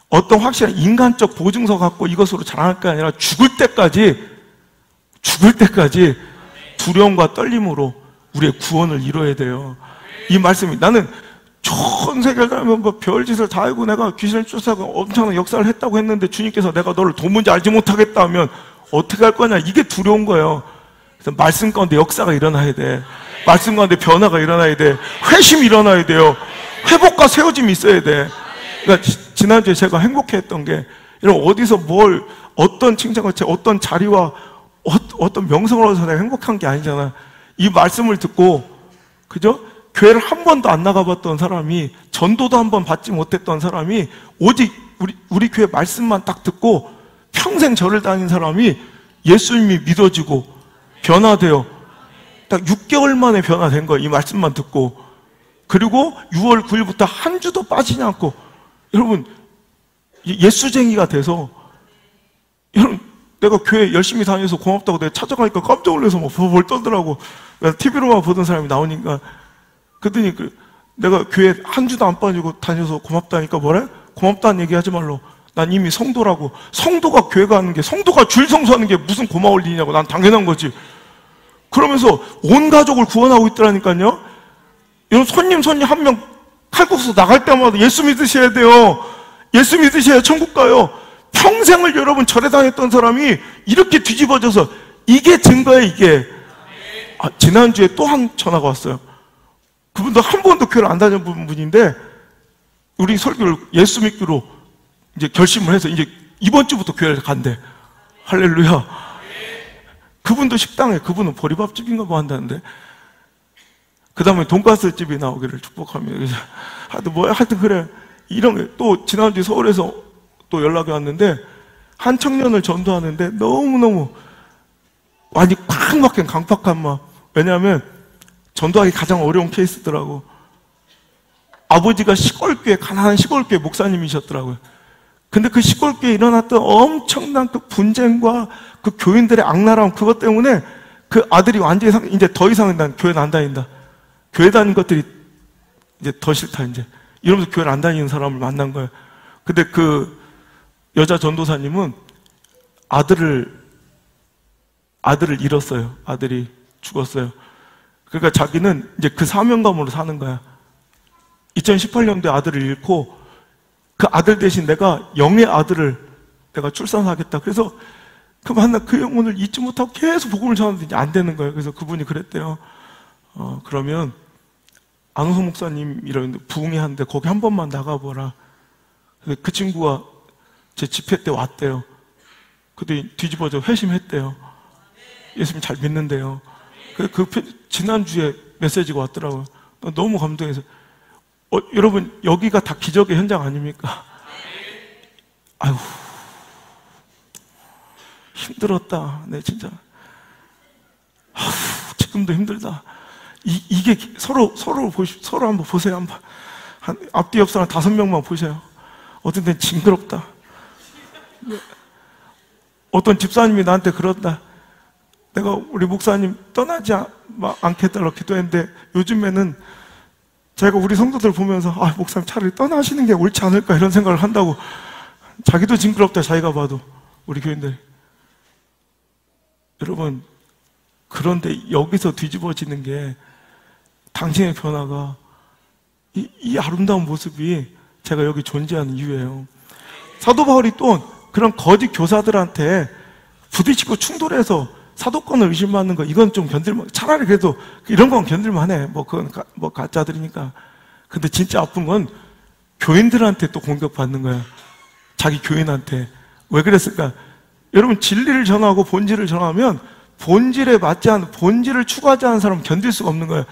어떤 확실한 인간적 보증서 갖고 이것으로 자랑할 게 아니라 죽을 때까지 두려움과 떨림으로 우리의 구원을 이뤄야 돼요. 이 말씀이, 나는 전 세계를 다니면 별짓을 다 하고 내가 귀신을 쫓아가고 엄청난 역사를 했다고 했는데 주님께서 내가 너를 도무지 알지 못하겠다 하면 어떻게 할 거냐, 이게 두려운 거예요. 그래서 말씀 가운데 역사가 일어나야 돼. 말씀 가운데 변화가 일어나야 돼. 회심이 일어나야 돼요. 회복과 세워짐이 있어야 돼. 그러니까 지난주에 제가 행복해했던 게, 여러분 어디서 어떤 칭찬과 어떤 자리와 어떤 명성을 얻어서 내가 행복한 게 아니잖아. 이 말씀을 듣고, 그죠? 교회를 한 번도 안 나가봤던 사람이, 전도도 한 번 받지 못했던 사람이, 오직 우리 교회 말씀만 딱 듣고 평생 절을 다닌 사람이 예수님이 믿어지고 변화되어 딱 6개월 만에 변화된 거예요. 이 말씀만 듣고. 그리고 6월 9일부터 한 주도 빠지지 않고, 여러분 예수쟁이가 돼서, 여러분 내가 교회 열심히 다녀서 고맙다고 내가 찾아가니까 깜짝 놀라서 막 벌벌 떨더라고. TV로만 보던 사람이 나오니까. 그랬더니 내가 교회 한 주도 안 빠지고 다녀서 고맙다니까 뭐래? 고맙다는 얘기 하지 말로. 난 이미 성도라고. 성도가 교회 가는 게, 성도가 줄 성수하는 게 무슨 고마울 일이냐고. 난 당연한 거지. 그러면서 온 가족을 구원하고 있더라니까요. 여러분, 손님 한 명 칼국수 나갈 때마다 예수 믿으셔야 돼요. 예수 믿으셔야 천국 가요. 평생을 여러분 절에 다녔던 사람이 이렇게 뒤집어져서, 이게 증거예요, 이게. 지난주에 또 한 전화가 왔어요. 그분도 한 번도 교회를 안 다녀본 분인데, 우리 설교를 예수 믿기로 이제 결심을 해서 이제 이번 주부터 교회를 간대. 할렐루야. 그분도 식당에, 그분은 보리밥집인가 뭐 한다는데, 그 다음에 돈가스 집이 나오기를 축복하며. 하여튼 그래. 이런 게 또 지난주에 서울에서 또 연락이 왔는데, 한 청년을 전도하는데 너무너무 많이 꽉 막힌 강팍한 막. 왜냐하면 전도하기 가장 어려운 케이스더라고. 아버지가 시골교회, 가난한 시골교회 목사님이셨더라고요. 근데 그 시골교회에 일어났던 엄청난 그 분쟁과 그 교인들의 악랄함, 그것 때문에 그 아들이 완전히 이제 더 이상은 난 교회는 안 다닌다. 교회 다니는 것들이 이제 더 싫다, 이제. 이러면서 교회를 안 다니는 사람을 만난 거예요. 근데 그 여자 전도사님은 아들을 잃었어요. 아들이 죽었어요. 그러니까 자기는 이제 그 사명감으로 사는 거야. 2018년도에 아들을 잃고, 그 아들 대신 내가 영의 아들을 내가 출산하겠다. 그래서 그 영혼을 잊지 못하고 계속 복음을 전하는데 이제 안 되는 거예요. 그래서 그분이 그랬대요. 그러면 안호성 목사님이라는데 부흥회 하는데 거기 한 번만 나가보라. 그 친구가 제 집회 때 왔대요. 그때 뒤집어져 회심했대요. 예수님 잘 믿는데요. 지난주에 메시지가 왔더라고요. 너무 감동해서. 여러분, 여기가 다 기적의 현장 아닙니까? 아유, 힘들었다. 네, 진짜. 지금도 힘들다. 이게 서로 한번 보세요. 한번. 앞뒤 옆 사람 5명만 보세요. 어떤 데는 징그럽다. 어떤 집사님이 나한테 그런다. 내가 우리 목사님 떠나지 않겠다고 기도했는데, 요즘에는 제가 우리 성도들 보면서 목사님 차라리 떠나시는 게 옳지 않을까 이런 생각을 한다고. 자기도 징그럽다, 자기가 봐도. 우리 교인들. 여러분, 그런데 여기서 뒤집어지는 게 당신의 변화가 이 아름다운 모습이 제가 여기 존재하는 이유예요. 사도 바울이 또 그런 거짓 교사들한테 부딪히고 충돌해서 사도권을 의심받는 거, 이건 좀 견딜만, 차라리 그래도 이런 건 견딜만해. 그건 가짜들이니까. 근데 진짜 아픈 건 교인들한테 또 공격받는 거야. 자기 교인한테. 왜 그랬을까? 여러분, 진리를 전하고 본질을 전하면 본질에 맞지 않은, 본질을 추구하지 않은 사람은 견딜 수가 없는 거예요.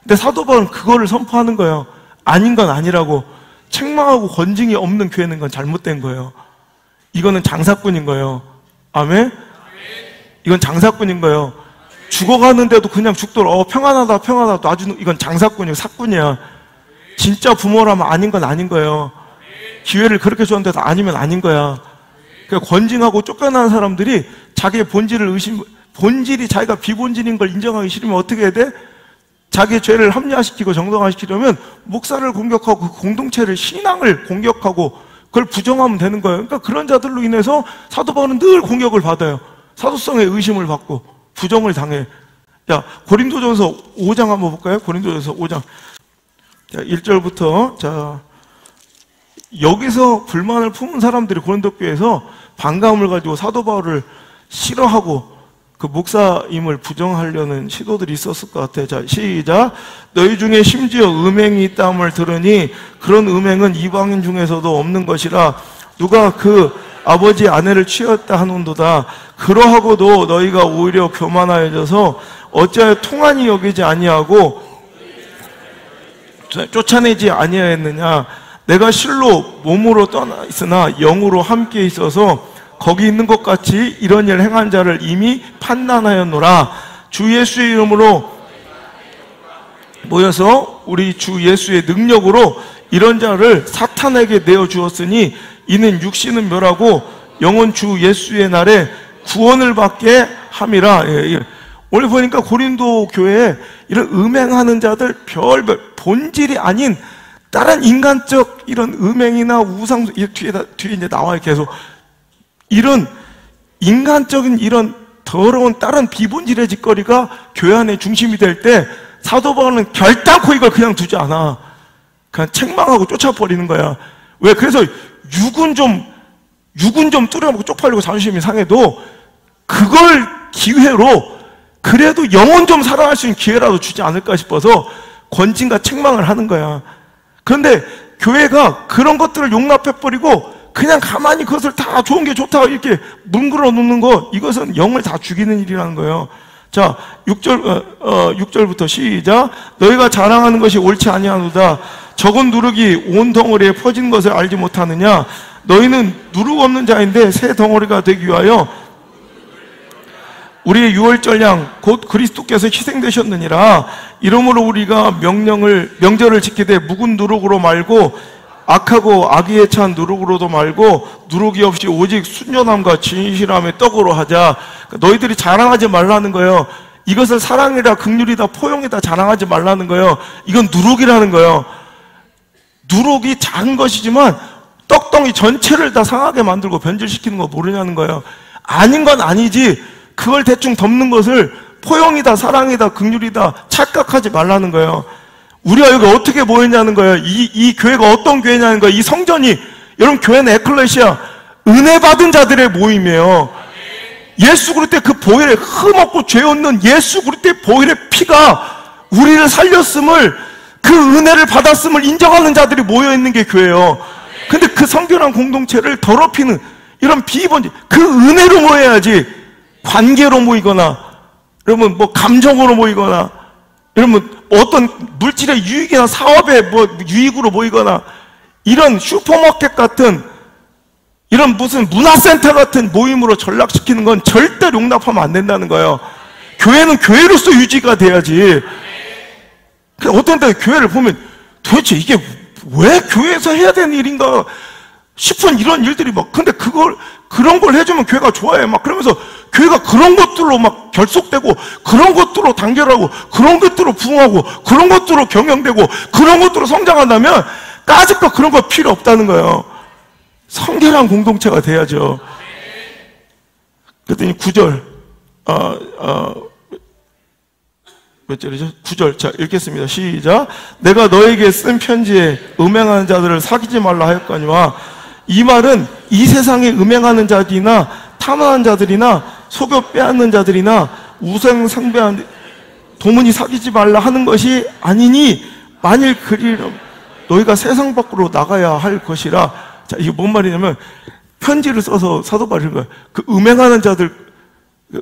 근데 사도 바울은 그거를 선포하는 거예요. 아닌 건 아니라고. 책망하고 권징이 없는 교회는 건 잘못된 거예요. 이거는 장사꾼인 거예요. 아멘? 이건 장사꾼인 거예요. 죽어가는데도 그냥 죽도록 평안하다 놔주는, 이건 장사꾼이에요. 사꾼이야. 진짜 부모라면 아닌 건 아닌 거예요. 기회를 그렇게 줬는데도 아니면 아닌 거야. 그러니까 권징하고 쫓겨나는 사람들이 자기의 본질이 자기가 비본질인 걸 인정하기 싫으면 어떻게 해야 돼? 자기의 죄를 합리화시키고 정당화시키려면 목사를 공격하고 그 공동체를, 신앙을 공격하고 그걸 부정하면 되는 거예요. 그러니까 그런 자들로 인해서 사도 바울은 늘 공격을 받아요. 사도성의 의심을 받고 부정을 당해. 자, 고린도전서 5장 한번 볼까요? 고린도전서 5장. 자, 1절부터. 자, 여기서 불만을 품은 사람들이 고린도 교회에서 반감을 가지고 사도 바울을 싫어하고 그 목사임을 부정하려는 시도들이 있었을 것 같아요. 자, 시작. 너희 중에 심지어 음행이 있다함을 들으니 그런 음행은 이방인 중에서도 없는 것이라. 누가 그 아버지 아내를 취하였다 하는도다. 그러하고도 너희가 오히려 교만하여져서 어찌하여 통한이 여기지 아니하고 쫓아내지 아니하였느냐. 내가 실로 몸으로 떠나 있으나 영으로 함께 있어서 거기 있는 것 같이 이런 일을 행한 자를 이미 판단하였노라. 주 예수의 이름으로 모여서 우리 주 예수의 능력으로 이런 자를 사탄에게 내어주었으니 이는 육신은 멸하고 영은 주 예수의 날에 구원을 받게 함이라. 예. 오늘 보니까 고린도 교회에 이런 음행하는 자들 별별 본질이 아닌 다른 인간적 이런 음행이나 우상, 뒤에 이제 나와요. 계속 이런 인간적인 이런 더러운 다른 비본질의 짓거리가 교회 안에 중심이 될 때 사도 바울은 결단코 이걸 그냥 두지 않아. 그냥 책망하고 쫓아버리는 거야. 왜? 그래서 육은 좀 뚜려먹고 쪽팔리고 자존심이 상해도 그걸 기회로 그래도 영혼 좀 살아날 수 있는 기회라도 주지 않을까 싶어서 권징과 책망을 하는 거야. 그런데 교회가 그런 것들을 용납해버리고 그냥 가만히 그것을 다 좋은 게 좋다 이렇게 뭉그러 놓는 거, 이것은 영을 다 죽이는 일이라는 거예요. 자, 6절부터 시작. 너희가 자랑하는 것이 옳지 아니하노다. 적은 누룩이 온 덩어리에 퍼진 것을 알지 못하느냐. 너희는 누룩 없는 자인데 새 덩어리가 되기 위하여 우리의 유월절 양 곧 그리스도께서 희생되셨느니라. 이러므로 우리가 명절을 지키되 묵은 누룩으로 말고 악하고 악의에 찬 누룩으로도 말고 누룩이 없이 오직 순전함과 진실함의 떡으로 하자. 너희들이 자랑하지 말라는 거예요. 이것을 사랑이다, 긍휼이다, 포용이다 자랑하지 말라는 거예요. 이건 누룩이라는 거예요. 누룩이 작은 것이지만 떡덩이 전체를 다 상하게 만들고 변질시키는 거 모르냐는 거예요. 아닌 건 아니지 그걸 대충 덮는 것을 포용이다, 사랑이다, 긍휼이다 착각하지 말라는 거예요. 우리가 여기 어떻게 모였냐는 거예요. 이 교회가 어떤 교회냐는 거예요. 이 성전이, 여러분 교회는 에클레시아, 은혜 받은 자들의 모임이에요. 예수 그리스도의 그 보혈에, 흠없고 죄 없는 예수 그리스도의 보혈의 피가 우리를 살렸음을, 그 은혜를 받았음을 인정하는 자들이 모여있는 게 교회예요. 근데 그 성결한 공동체를 더럽히는 이런 비본질, 그 은혜로 모여야지 관계로 모이거나, 여러분 뭐 감정으로 모이거나, 여러분 어떤 물질의 유익이나 사업의 뭐 유익으로 모이거나, 이런 슈퍼마켓 같은 이런 무슨 문화센터 같은 모임으로 전락시키는 건 절대 용납하면 안 된다는 거예요. 교회는 교회로서 유지가 돼야지. 어떤 때 교회를 보면 도대체 이게 왜 교회에서 해야 되는 일인가 싶은 이런 일들이 막, 근데 그런 걸 해주면 교회가 좋아해. 막 그러면서 교회가 그런 것들로 막 결속되고, 그런 것들로 단결하고, 그런 것들로 부흥하고, 그런 것들로 경영되고, 그런 것들로 성장한다면 까짓거 그런 거 필요 없다는 거예요. 성결한 공동체가 돼야죠. 그랬더니 9절, 몇 절이죠? 9절. 자, 읽겠습니다. 시작. 내가 너에게 쓴 편지에 음행하는 자들을 사귀지 말라 하였거니와, 이 말은 이 세상에 음행하는 자들이나 탐하는 자들이나 속여 빼앗는 자들이나 우상 숭배하는 도문이 사귀지 말라 하는 것이 아니니, 만일 그리려면 너희가 세상 밖으로 나가야 할 것이라. 자, 이게 뭔 말이냐면 편지를 써서 사도 바울이 거예요. 그 음행하는 자들,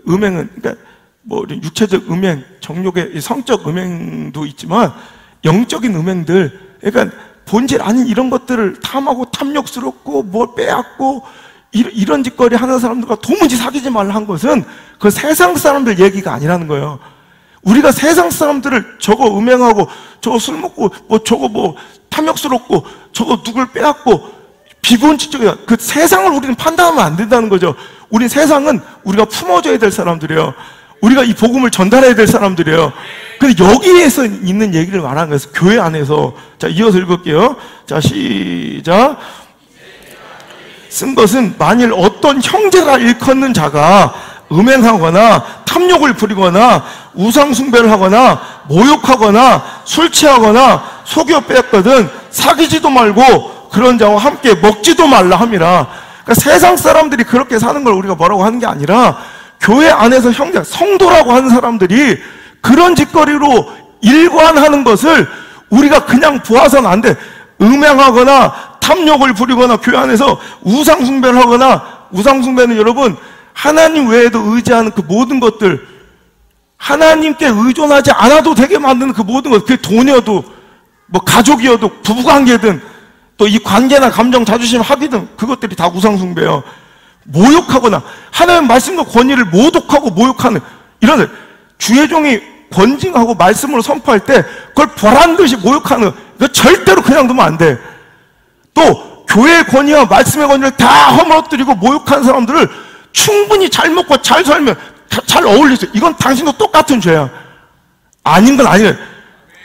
음행은 그러니까 뭐 육체적 음행, 정욕의 성적 음행도 있지만 영적인 음행들, 그러니까 본질 아닌 이런 것들을 탐하고 탐욕스럽고 뭘 빼앗고 이런 짓거리 하는 사람들과 도무지 사귀지 말라 한 것은 그 세상 사람들 얘기가 아니라는 거예요. 우리가 세상 사람들을 저거 음행하고 저거 술 먹고 저거 탐욕스럽고 저거 누굴 빼앗고 비본질적이야, 그 세상을 우리는 판단하면 안 된다는 거죠. 우리 세상은 우리가 품어줘야 될 사람들이에요. 우리가 이 복음을 전달해야 될 사람들이에요. 근데 여기에서 있는 얘기를 말하는 거예요. 교회 안에서. 자, 이어서 읽을게요. 자, 시작. 쓴 것은 만일 어떤 형제가 일컫는 자가 음행하거나 탐욕을 부리거나 우상숭배를 하거나 모욕하거나 술 취하거나 속여 빼앗거든 사귀지도 말고 그런 자와 함께 먹지도 말라 함이라. 그러니까 세상 사람들이 그렇게 사는 걸 우리가 뭐라고 하는 게 아니라, 교회 안에서 형제, 성도라고 하는 사람들이 그런 짓거리로 일관하는 것을 우리가 그냥 보아서는 안 돼. 음행하거나 탐욕을 부리거나 교회 안에서 우상숭배를 하거나, 우상숭배는 여러분 하나님 외에도 의지하는 그 모든 것들, 하나님께 의존하지 않아도 되게 만드는 그 모든 것, 그게 돈이어도 뭐 가족이어도 부부관계든 또 이 관계나 감정, 자존심, 합의든 그것들이 다 우상숭배예요. 모욕하거나 하나님 말씀과 권위를 모독하고 모욕하는 이런, 주의 종이 권징하고 말씀으로 선포할 때 그걸 보란듯이 모욕하는, 이거 절대로 그냥 두면 안 돼. 또 교회의 권위와 말씀의 권위를 다 허물어뜨리고 모욕하는 사람들을 충분히 잘 먹고 잘 살면 잘 어울리세요. 이건 당신도 똑같은 죄야. 아닌 건 아니에요.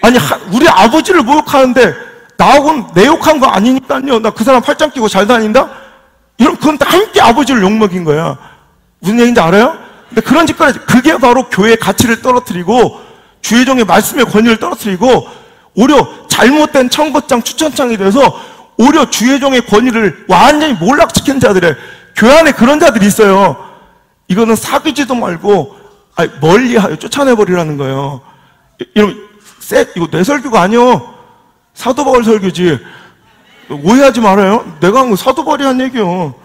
아니, 우리 아버지를 모욕하는데 나하고는 내 욕한 거 아니니까요. 나 그 사람 팔짱 끼고 잘 다닌다? 이런, 그건 다 함께 아버지를 욕먹인 거야. 무슨 얘기인지 알아요? 근데 그런 짓까지, 그게 바로 교회의 가치를 떨어뜨리고 주의종의 말씀의 권위를 떨어뜨리고 오히려 잘못된 청거장 추천장이 돼서 오히려 주의종의 권위를 완전히 몰락시킨 자들의, 교회 안에 그런 자들이 있어요. 이거는 사귀지도 말고 멀리하여 쫓아내버리라는 거예요. 이거 내 설교가 아니요. 사도 바울 설교지. 오해하지 말아요. 내가 한 거 사도 바울이 한 얘기요.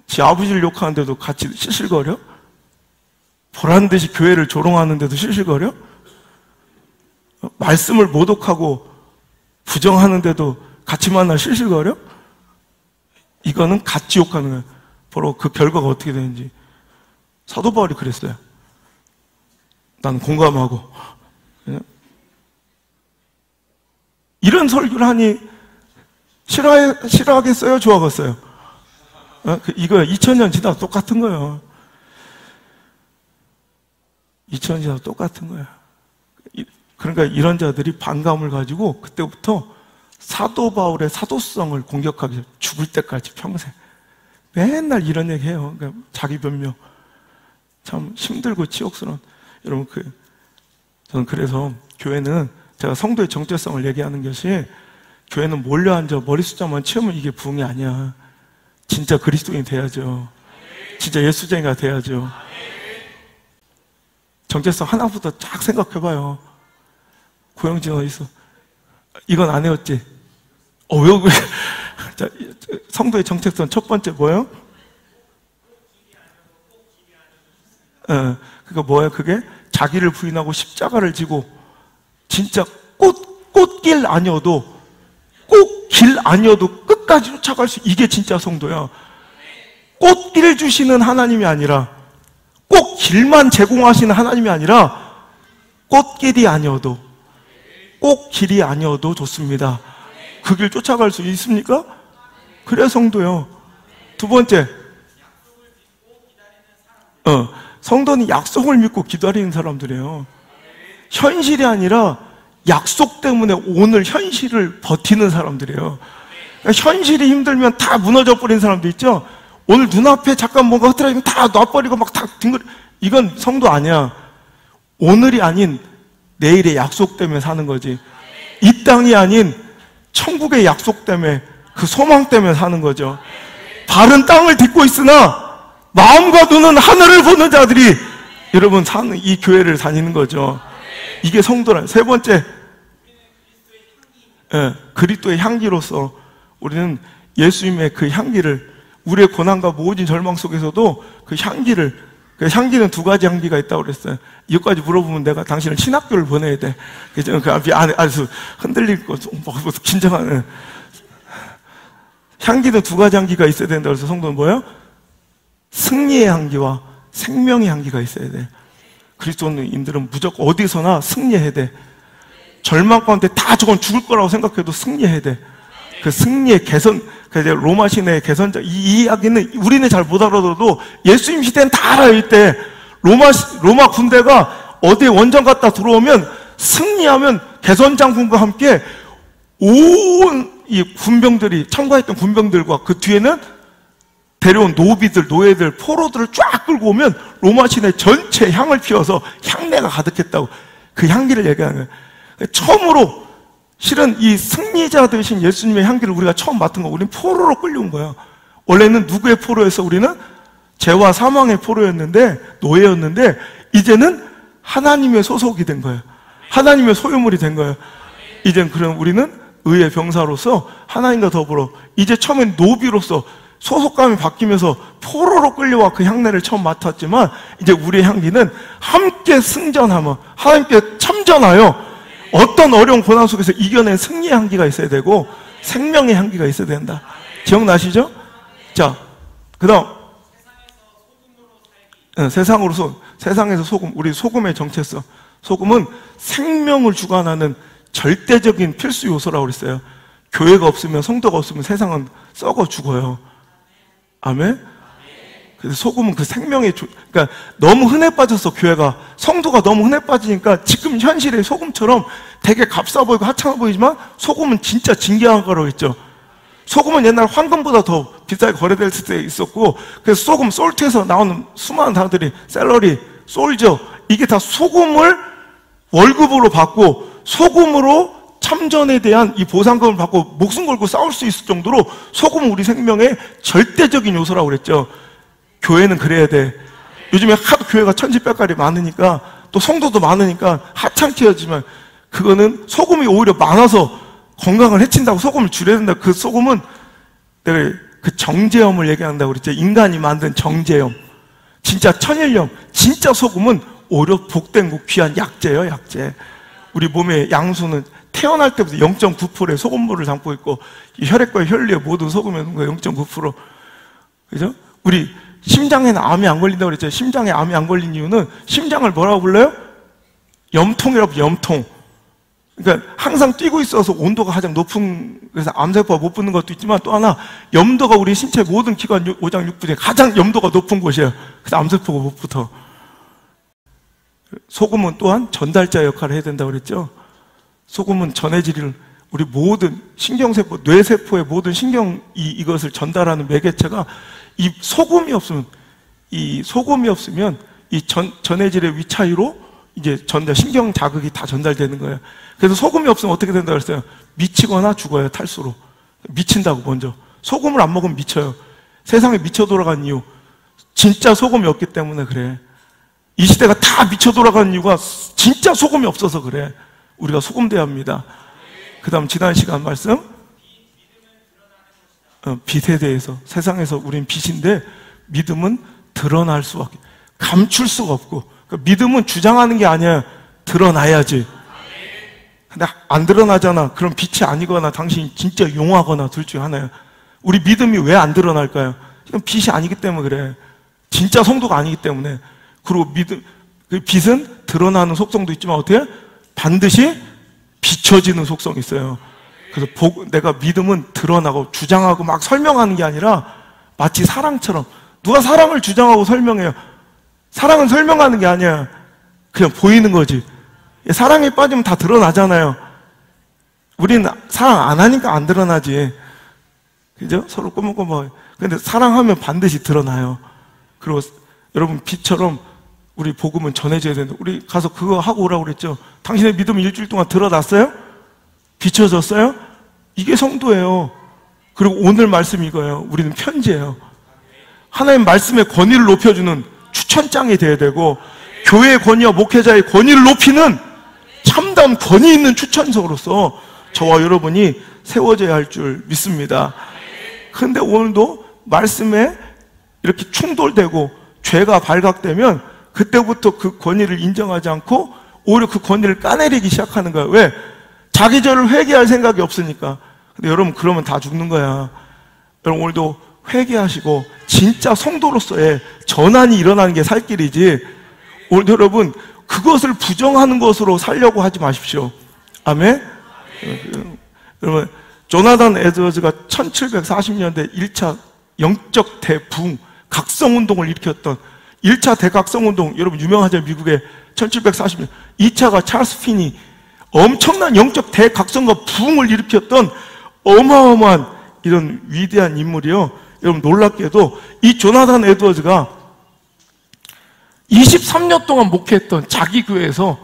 지 아버지를 욕하는데도 같이 실실거려? 보란듯이 교회를 조롱하는데도 실실거려? 말씀을 모독하고 부정하는데도 같이 만나 실실거려? 이거는 같이 욕하는 거예요. 바로 그 결과가 어떻게 되는지. 사도 바울이 그랬어요. 난 공감하고. 이런 설교를 하니 싫어하겠어요? 좋아하겠어요? 이거 2000년 지나도 똑같은 거예요. 2000년 지나도 똑같은 거예요. 그러니까 이런 자들이 반감을 가지고 그때부터 사도 바울의 사도성을 공격하기 시작해요. 죽을 때까지 평생. 맨날 이런 얘기 해요. 그러니까 자기 변명. 참 힘들고 치욕스러운. 여러분, 저는 그래서 교회는, 제가 성도의 정체성을 얘기하는 것이, 교회는 몰려앉아 머리 숫자만 채우면 이게 부흥이 아니야. 진짜 그리스도인이 돼야죠. 진짜 예수쟁이가 돼야죠. 정체성 하나부터 쫙 생각해봐요. 고영진 어디 있어? 이건 안 해왔지? 왜 그래? 자, 성도의 정체성 첫 번째 뭐예요? 그거 뭐예요? 그게 자기를 부인하고 십자가를 지고, 진짜 꽃길 아니어도, 꼭 길 아니어도 끝까지 쫓아갈 수, 이게 진짜 성도야. 꽃길 주시는 하나님이 아니라, 꼭 길만 제공하시는 하나님이 아니라, 꽃길이 아니어도, 꼭 길이 아니어도 좋습니다. 그 길 쫓아갈 수 있습니까? 그래 성도요. 두 번째, 성도는 약속을 믿고 기다리는 사람들이에요. 현실이 아니라 약속 때문에 오늘 현실을 버티는 사람들이에요. 그러니까 현실이 힘들면 다 무너져 버린 사람들 있죠? 오늘 눈앞에 잠깐 뭔가 흐트러지면 다 놔버리고 막 다 뒹굴, 이건 성도 아니야. 오늘이 아닌 내일의 약속 때문에 사는 거지. 이 땅이 아닌 천국의 약속 때문에, 그 소망 때문에 사는 거죠. 발은 땅을 딛고 있으나 마음과 눈은 하늘을 보는 자들이, 여러분, 사는 이 교회를 다니는 거죠. 이게 성도라. 세 번째, 그리스도의 향기로서 우리는 예수님의 그 향기를, 우리의 고난과 모진 절망 속에서도 그 향기는 두 가지 향기가 있다고 그랬어요. 이것까지 물어보면 내가 당신을 신학교를 보내야 돼. 그 안에서 흔들릴 거, 긴장하는. 향기는 두 가지 향기가 있어야 된다고 해서 성도는 뭐예요? 승리의 향기와 생명의 향기가 있어야 돼. 그리스도인들은 무조건 어디서나 승리해야 돼. 절망 가운데 다 저건 죽을 거라고 생각해도 승리해야 돼. 그 승리의 개선, 로마 시내의 개선자, 이 이야기는 우리는 잘 못 알아들어도 예수님 시대는 다 알아요. 이때 로마 군대가 어디에 원정 갔다 들어오면 승리하면 개선장군과 함께 온 이 군병들이, 참가했던 군병들과 그 뒤에는 데려온 노비들, 노예들, 포로들을 쫙 끌고 오면 로마 시내 전체 향을 피워서 향내가 가득했다고. 그 향기를 얘기하는 거예요. 처음으로 실은 이 승리자 되신 예수님의 향기를 우리가 처음 맡은 거, 우리는 포로로 끌려온 거예요. 원래는 누구의 포로에서 우리는 죄와 사망의 포로였는데, 노예였는데, 이제는 하나님의 소속이 된 거예요. 하나님의 소유물이 된 거예요. 이젠 그럼 우리는 의의 병사로서 하나님과 더불어, 이제 처음엔 노비로서 소속감이 바뀌면서 포로로 끌려와 그 향내를 처음 맡았지만, 이제 우리의 향기는 함께 승전하며 하나님께 참전하여 어떤 어려운 고난 속에서 이겨낸 승리의 향기가 있어야 되고 생명의 향기가 있어야 된다. 기억나시죠? 자, 그 다음 세상에서 소금, 우리 소금의 정체성. 소금은 생명을 주관하는 절대적인 필수 요소라고 그랬어요. 교회가 없으면, 성도가 없으면 세상은 썩어 죽어요. 아멘? 그래서 소금은 그 생명의 그러니까 너무 흔해 빠져서 교회가 성도가 너무 흔해 빠지니까 지금 현실의 소금처럼 되게 값싸 보이고 하찮아 보이지만 소금은 진짜 진귀한 거라고 했죠. 소금은 옛날 황금보다 더 비싸게 거래될 때 있었고, 그래서 소금, 솔트에서 나오는 수많은 단어들이 샐러리, 솔저, 이게 다 소금을 월급으로 받고 소금으로 참전에 대한 이 보상금을 받고 목숨 걸고 싸울 수 있을 정도로 소금은 우리 생명의 절대적인 요소라고 그랬죠. 교회는 그래야 돼. 요즘에 하도 교회가 천지백갈이 많으니까 또 성도도 많으니까 하찮게 하지만 그거는 소금이 오히려 많아서 건강을 해친다고 소금을 줄여야 된다. 그 소금은 내가 그 정제염을 얘기한다고 그랬죠. 인간이 만든 정제염. 진짜 천일염. 진짜 소금은 오히려 복된 거 귀한 약재예요, 약재. 우리 몸의 양수는 태어날 때부터 0.9%의 소금물을 담고 있고 혈액과 혈류에 모든 소금의 0.9%. 그죠? 우리 심장에는 암이 안 걸린다고 그랬죠. 심장에 암이 안 걸린 이유는 심장을 뭐라고 불러요? 염통이라고, 염통. 그러니까 항상 뛰고 있어서 온도가 가장 높은, 그래서 암세포가 못 붙는 것도 있지만 또 하나, 염도가 우리 신체 모든 기관 5장 6부 중에 가장 염도가 높은 곳이에요. 그래서 암세포가 못 붙어. 소금은 또한 전달자 역할을 해야 된다고 그랬죠. 소금은 전해질을 우리 모든 신경세포, 뇌세포의 모든 이것을 전달하는 매개체가 이 소금이 없으면 이 전해질의 위차이로 이제 신경 자극이 다 전달되는 거예요. 그래서 소금이 없으면 어떻게 된다고 그랬어요? 미치거나 죽어요, 탈수로. 미친다고 먼저. 소금을 안 먹으면 미쳐요. 세상에 미쳐 돌아간 이유. 진짜 소금이 없기 때문에 그래. 이 시대가 다 미쳐 돌아가는 이유가 진짜 소금이 없어서 그래. 우리가 소금돼야 합니다. 그 다음 지난 시간 말씀. 빛에 대해서. 세상에서 우린 빛인데 믿음은 드러날 수밖에, 감출 수가 없고, 그러니까 믿음은 주장하는 게 아니야. 드러나야지. 근데 안 드러나잖아. 그럼 빛이 아니거나 당신이 진짜 용하거나 둘 중에 하나야. 우리 믿음이 왜 안 드러날까요? 이건 빛이 아니기 때문에 그래. 진짜 성도가 아니기 때문에. 그리고 그 빛은 드러나는 속성도 있지만 어떻게? 반드시 비춰지는 속성이 있어요. 그래서 내가 믿음은 드러나고 주장하고 막 설명하는 게 아니라 마치 사랑처럼. 누가 사랑을 주장하고 설명해요? 사랑은 설명하는 게 아니야. 그냥 보이는 거지. 사랑에 빠지면 다 드러나잖아요. 우리는 사랑 안 하니까 안 드러나지. 그죠? 서로 꼬먹꼬먹. 근데 사랑하면 반드시 드러나요. 그리고 여러분, 빛처럼 우리 복음은 전해져야 된다. 우리 가서 그거 하고 오라고 그랬죠. 당신의 믿음은 일주일 동안 드러났어요? 비춰졌어요? 이게 성도예요. 그리고 오늘 말씀 이거예요. 우리는 편지예요. 하나님 말씀의 권위를 높여주는 추천장이 돼야 되고, 교회의 권위와 목회자의 권위를 높이는 참다운 권위 있는 추천석으로서 저와 여러분이 세워져야 할 줄 믿습니다. 그런데 오늘도 말씀에 이렇게 충돌되고 죄가 발각되면 그때부터 그 권위를 인정하지 않고 오히려 그 권위를 까내리기 시작하는 거예요. 왜? 자기 죄를 회개할 생각이 없으니까. 근데 여러분, 그러면 다 죽는 거야. 여러분, 오늘도 회개하시고 진짜 성도로서의 전환이 일어나는 게 살 길이지, 오늘도 여러분 그것을 부정하는 것으로 살려고 하지 마십시오. 아멘? 여러분, 조나단 에드워즈가 1740년대 1차 영적 대부흥 각성운동을 일으켰던 1차 대각성운동, 여러분 유명하죠. 미국의 1740년. 2차가 찰스 피니, 엄청난 영적 대각성과 부흥을 일으켰던 어마어마한 이런 위대한 인물이요. 여러분, 놀랍게도 이 조나단 에드워즈가 23년 동안 목회했던 자기 교회에서,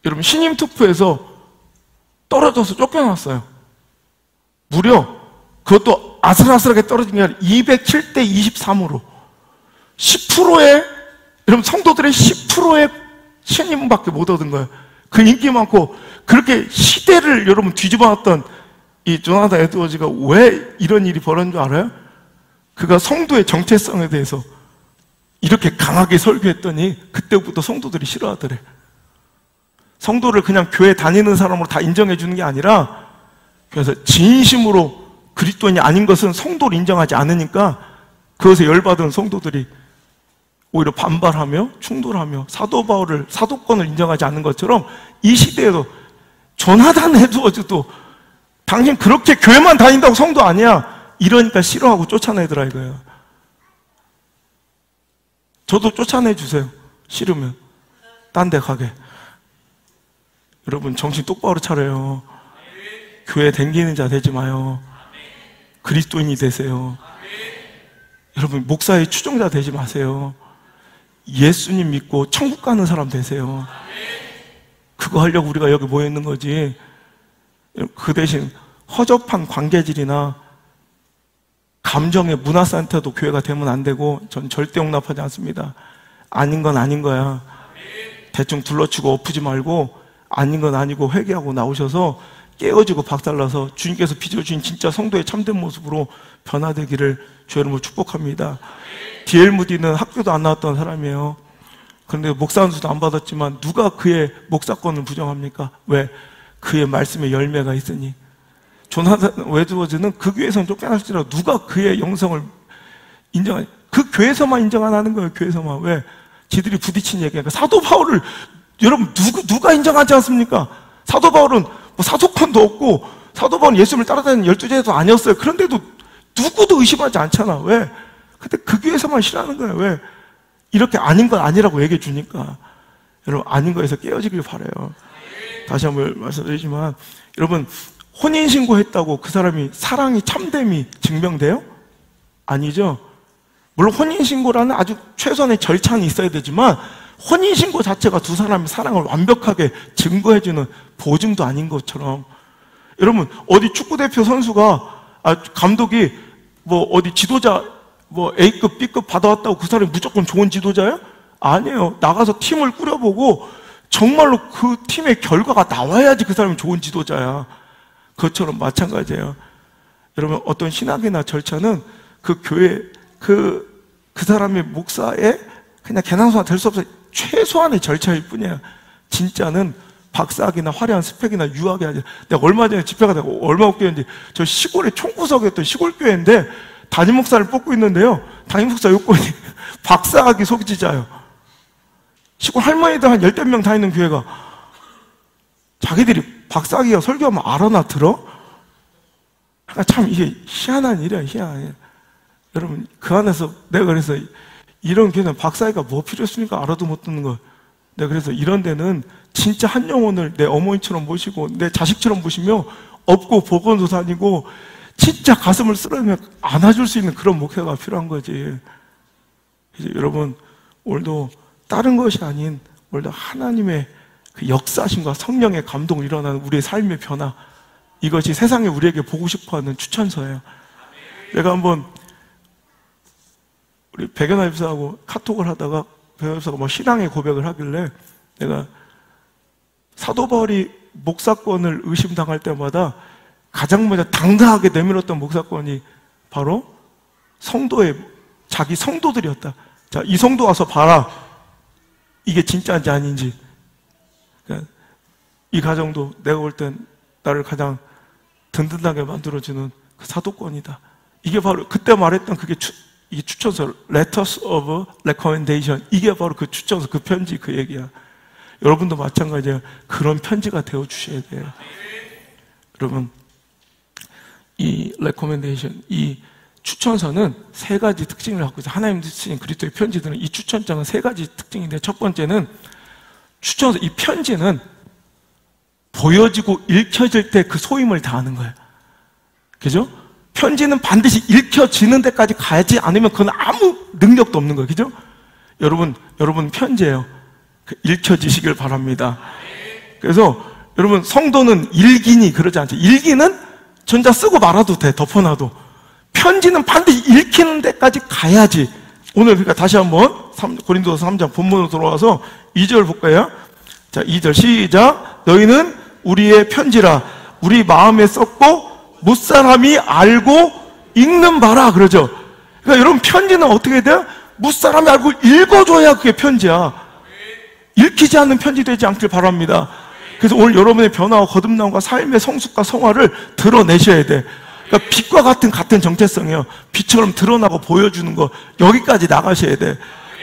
여러분, 신임 투표에서 떨어져서 쫓겨났어요. 무려 그것도 아슬아슬하게 떨어진 게 아니라 207대 23으로 10%의, 여러분, 성도들의 10%의 신임밖에 못 얻은 거예요. 그 인기 많고 그렇게 시대를 여러분 뒤집어놨던 이 조나단 에드워즈가 왜 이런 일이 벌어진 줄 알아요? 그가 성도의 정체성에 대해서 이렇게 강하게 설교했더니 그때부터 성도들이 싫어하더래. 성도를 그냥 교회 다니는 사람으로 다 인정해 주는 게 아니라, 그래서 진심으로 그리스도인이 아닌 것은 성도를 인정하지 않으니까 그것에 열받은 성도들이 오히려 반발하며 충돌하며 사도 바울을, 사도권을 인정하지 않는 것처럼 이 시대에도 조나단 에드워즈도 당신 그렇게 교회만 다닌다고 성도 아니야, 이러니까 싫어하고 쫓아내더라 이거예요. 저도 쫓아내 주세요. 싫으면 딴 데 가게. 여러분 정신 똑바로 차려요. 교회 댕기는 자 되지 마요. 그리스도인이 되세요. 여러분 목사의 추종자 되지 마세요. 예수님 믿고 천국 가는 사람 되세요. 그거 하려고 우리가 여기 모여 있는 거지. 그 대신 허접한 관계질이나 감정의 문화센터도 교회가 되면 안 되고, 전 절대 용납하지 않습니다. 아닌 건 아닌 거야. 대충 둘러치고 엎으지 말고 아닌 건 아니고 회개하고 나오셔서 깨어지고 박살나서 주님께서 빚어주신 진짜 성도의 참된 모습으로 변화되기를 주 여러분을 축복합니다. D.L. 무디는 학교도 안 나왔던 사람이에요. 그런데 목사 안수도 안 받았지만 누가 그의 목사권을 부정합니까? 왜? 그의 말씀에 열매가 있으니. 조나단 웨드워즈는 그 교회에서는 쫓겨날지라도 누가 그의 영성을 인정하니? 그 교회에서만 인정 안 하는 거예요. 교회에서만. 왜? 지들이 부딪힌 얘기니까. 사도 바울을 여러분 누가 인정하지 않습니까? 사도 바울은 뭐 사도권도 없고 사도 바울은 예수님을 따라다니는 12제자도 아니었어요. 그런데도 누구도 의심하지 않잖아. 왜? 근데 그 교회에서만 싫어하는 거예요. 왜? 이렇게 아닌 건 아니라고 얘기해 주니까. 여러분 아닌 거에서 깨어지길 바라요. 다시 한번 말씀드리지만 여러분 혼인신고했다고 그 사람이 사랑이 참됨이 증명돼요? 아니죠. 물론 혼인신고라는 아주 최소한의 절차는 있어야 되지만 혼인신고 자체가 두 사람의 사랑을 완벽하게 증거해주는 보증도 아닌 것처럼, 여러분 어디 축구대표 선수가 감독이 뭐 어디 지도자 뭐 A급 B급 받아왔다고 그 사람이 무조건 좋은 지도자예요? 아니에요. 나가서 팀을 꾸려보고 정말로 그 팀의 결과가 나와야지 그 사람이 좋은 지도자야. 그것처럼 마찬가지예요. 여러분 어떤 신학이나 절차는 그 교회 그 사람의 목사의 그냥 개낭소나 될 수 없어요. 최소한의 절차일 뿐이에요. 진짜는 박사학이나 화려한 스펙이나 유학이 아니라. 내가 얼마 전에 집회가 되고 얼마 웃겼는지, 저 시골의 총구석이었던 시골교회인데 담임 목사를 뽑고 있는데요, 담임 목사 요건이 박사학위 소지자예요. 시골 할머니들 한 10몇 명 다니는 교회가 자기들이 박사학위가 설교하면 알아나 들어? 참 이게 희한한 일이야. 희한해. 여러분 그 안에서 내가 그래서 이런 교회는 박사학위가 뭐 필요했습니까? 알아도 못 듣는 거. 내가 그래서 이런 데는 진짜 한 영혼을 내 어머니처럼 모시고 내 자식처럼 모시며 업고 보건소 다니고 진짜 가슴을 쓸어내며 안아줄 수 있는 그런 목회가 필요한 거지. 이제 여러분 오늘도 다른 것이 아닌 오늘도 하나님의 그 역사심과 성령의 감동을 일어나는 우리의 삶의 변화, 이것이 세상에 우리에게 보고 싶어하는 추천서예요. 내가 한번 우리 백연아 집사하고 카톡을 하다가 백연아 집사가 뭐 신앙의 고백을 하길래 내가 사도 바울이 목사권을 의심당할 때마다 가장 먼저 당당하게 내밀었던 목사권이 바로 성도의 자기 성도들이었다. 자, 이 성도 와서 봐라. 이게 진짜인지 아닌지. 그러니까 이 가정도 내가 볼 땐 나를 가장 든든하게 만들어주는 그 사도권이다. 이게 바로 그때 말했던 그게 이 추천서, Letters of Recommendation. 이게 바로 그 추천서, 그 편지, 그 얘기야. 여러분도 마찬가지예요. 그런 편지가 되어 주셔야 돼요. 여러분, 이 Recommendation, 이 추천서는 세 가지 특징을 갖고 있어요. 하나님 쓰신 그리스도의 편지들은 이 추천장은 세 가지 특징인데, 첫 번째는 추천서, 이 편지는 보여지고 읽혀질 때 그 소임을 다하는 거예요. 그죠? 편지는 반드시 읽혀지는 데까지 가지 않으면 그건 아무 능력도 없는 거예요. 그죠? 여러분 편지예요. 읽혀지시길 바랍니다. 그래서 여러분 성도는 일기니 그러지 않죠. 일기는 전자 쓰고 말아도 돼. 덮어놔도. 편지는 반드시 읽히는 데까지 가야지. 오늘 그러니까 다시 한번 고린도서 3장 본문으로 돌아와서 2절 볼까요? 자, 2절 시작. 너희는 우리의 편지라 우리 마음에 썼고 무사람이 알고 읽는 바라 그러죠. 그러니까 여러분 편지는 어떻게 돼요? 무사람이 알고 읽어줘야 그게 편지야. 읽히지 않는 편지 되지 않길 바랍니다. 그래서 오늘 여러분의 변화와 거듭남과 삶의 성숙과 성화를 드러내셔야 돼. 그러니까 빛과 같은 정체성이에요. 빛처럼 드러나고 보여주는 거, 여기까지 나가셔야 돼.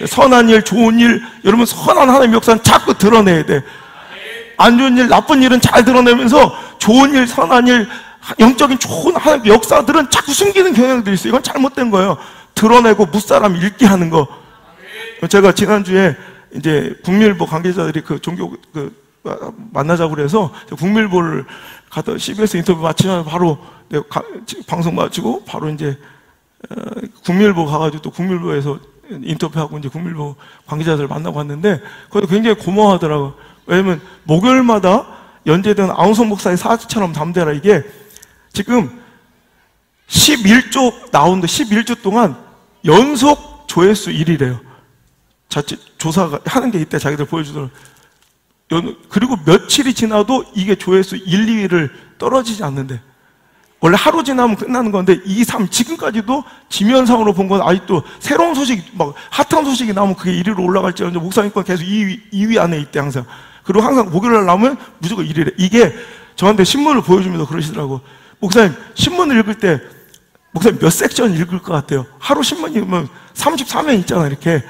선한 일, 좋은 일, 여러분 선한 하나님의 역사는 자꾸 드러내야 돼. 안 좋은 일, 나쁜 일은 잘 드러내면서 좋은 일, 선한 일, 영적인 좋은 하나님의 역사들은 자꾸 숨기는 경향들이 있어요. 이건 잘못된 거예요. 드러내고 무사람 읽게 하는 거. 제가 지난주에 이제 국민일보 관계자들이 그 종교 만나자고 그래서 국민일보를 가다 CBS 인터뷰 마치면 바로 방송 마치고 바로 이제 국민일보 가가지고 또 국민일보에서 인터뷰하고 이제 국민일보 관계자들을 만나고 왔는데 거기서 굉장히 고마워하더라고요. 왜냐면 목요일마다 연재된 아웅선 목사의 사주처럼 담대라, 이게 지금 11조 나오는데 11주 동안 연속 조회수 1위래요. 자체 조사가 하는 게 이때 자기들 보여주더라고요. 그리고 며칠이 지나도 이게 조회수 1, 2위를 떨어지지 않는데, 원래 하루 지나면 끝나는 건데 2, 3 지금까지도 지면상으로 본 건 아직도 새로운 소식, 막 핫한 소식이 나오면 그게 1위로 올라갈지언정 목사님 건 계속 2위 안에 있대 항상. 그리고 항상 목요일날 나오면 무조건 1위래. 이게 저한테 신문을 보여주면서 그러시더라고. 목사님 신문을 읽을 때 목사님 몇 섹션 읽을 것 같아요? 하루 신문 읽으면 33면 있잖아 이렇게.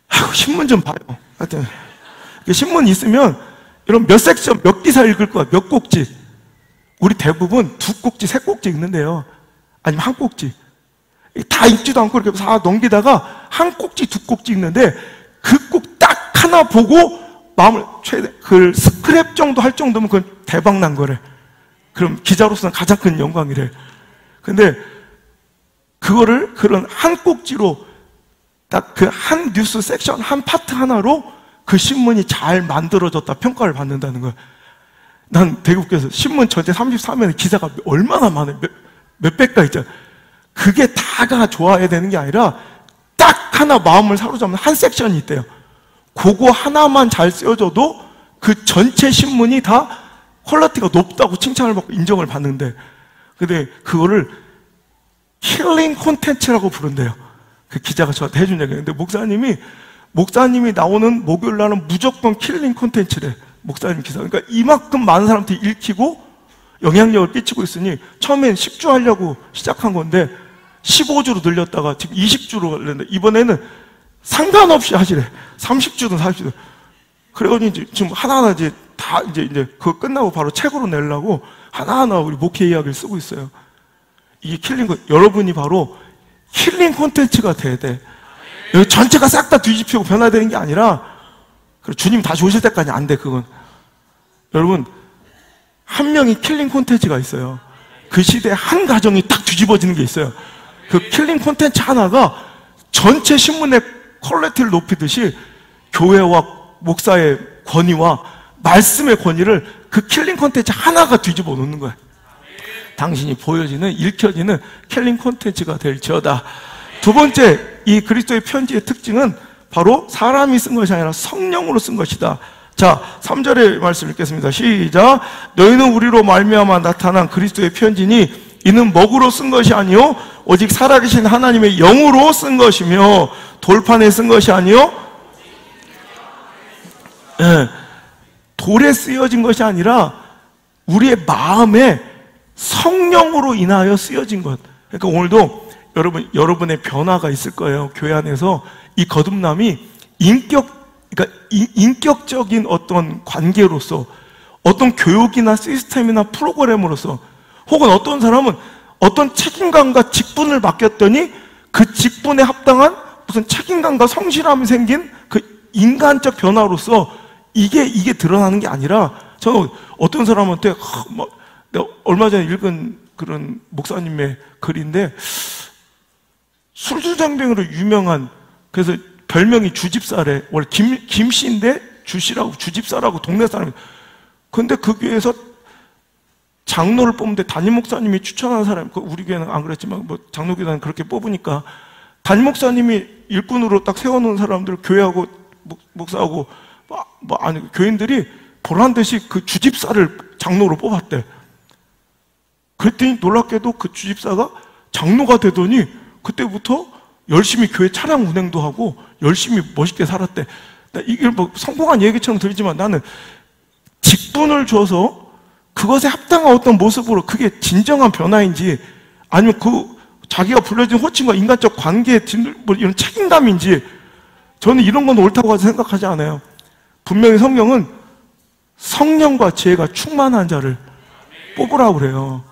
아이고, 신문 좀 봐요. 하여튼 신문 있으면 이런 몇 섹션, 몇 기사 읽을 거야, 몇 꼭지. 우리 대부분 2꼭지, 3꼭지 읽는데요. 아니면 1꼭지. 다 읽지도 않고 이렇게 다 넘기다가 1꼭지, 2꼭지 읽는데 그 꼭 딱 하나 보고 마음을 그 스크랩 정도 할 정도면 그건 대박 난 거래. 그럼 기자로서는 가장 큰 영광이래. 근데 그거를 그런 한 꼭지로 딱 그 한 뉴스 섹션, 한 파트 하나로 그 신문이 잘 만들어졌다 평가를 받는다는 거야. 난 되게 웃겨서 신문 전체 33면에 기사가 얼마나 많아요. 몇백가 있잖아. 그게 다가 좋아야 되는 게 아니라 딱 하나 마음을 사로잡는 한 섹션이 있대요. 그거 하나만 잘 쓰여져도 그 전체 신문이 다 퀄리티가 높다고 칭찬을 받고 인정을 받는데, 근데 그거를 킬링 콘텐츠라고 부른대요. 그 기자가 저한테 해준 얘기예요. 근데 목사님이 나오는 목요일 날은 무조건 킬링 콘텐츠래. 목사님 기사. 그러니까 이만큼 많은 사람들이 읽히고 영향력을 끼치고 있으니 처음엔 10주 하려고 시작한 건데 15주로 늘렸다가 지금 20주로 늘렸는데 이번에는 상관없이 하시래. 30주든 40주든. 그래가지고 이제 지금 하나하나 이제 다 이제 그거 끝나고 바로 책으로 내려고 하나하나 우리 목회 이야기를 쓰고 있어요. 이게 킬링, 여러분이 바로 킬링 콘텐츠가 돼야 돼. 여기 전체가 싹 다 뒤집히고 변화되는 게 아니라, 주님 다시 오실 때까지 안 돼, 그건. 여러분, 한 명이 킬링 콘텐츠가 있어요. 그 시대에 한 가정이 딱 뒤집어지는 게 있어요. 그 킬링 콘텐츠 하나가 전체 신문의 퀄리티를 높이듯이 교회와 목사의 권위와 말씀의 권위를 그 킬링 콘텐츠 하나가 뒤집어 놓는 거예요. 당신이 보여지는, 읽혀지는 킬링 콘텐츠가 될지어다. 두 번째, 이 그리스도의 편지의 특징은 바로 사람이 쓴 것이 아니라 성령으로 쓴 것이다. 자, 3절의 말씀 읽겠습니다. 시작. 너희는 우리로 말미암아 나타난 그리스도의 편지니 이는 먹으로 쓴 것이 아니요 오직 살아계신 하나님의 영으로 쓴 것이며 돌판에 쓴 것이 아니요 돌에 쓰여진 것이 아니라 우리의 마음에 성령으로 인하여 쓰여진 것. 그러니까 오늘도 여러분의 변화가 있을 거예요. 교회 안에서 이 거듭남이 그러니까 인격적인 어떤 관계로서, 어떤 교육이나 시스템이나 프로그램으로서, 혹은 어떤 사람은 어떤 책임감과 직분을 맡겼더니 그 직분에 합당한 무슨 책임감과 성실함이 생긴 그 인간적 변화로서 이게 드러나는 게 아니라, 저는 어떤 사람한테 내가 얼마 전에 읽은 그런 목사님의 글인데, 술주정뱅이로 유명한, 그래서 별명이 주집사래. 원래 김씨인데 주씨라고, 주집사라고 동네 사람이. 근데 그 교회에서 장로를 뽑는데 담임 목사님이 추천한 사람, 우리 교회는 안 그랬지만 뭐 장로교단은 그렇게 뽑으니까 담임 목사님이 일꾼으로 딱 세워놓은 사람들, 교회하고 목사하고 아니 교인들이 보란 듯이 그 주집사를 장로로 뽑았대. 그랬더니 놀랍게도 그 주집사가 장로가 되더니 그때부터 열심히 교회 차량 운행도 하고 열심히 멋있게 살았대. 이게 뭐 성공한 얘기처럼 들리지만 나는 직분을 줘서 그것에 합당한 어떤 모습으로 그게 진정한 변화인지, 아니면 그 자기가 불려진 호칭과 인간적 관계에 뭐 이런 책임감인지, 저는 이런 건 옳다고 생각하지 않아요. 분명히 성경은 성령과 지혜가 충만한 자를 뽑으라고 그래요.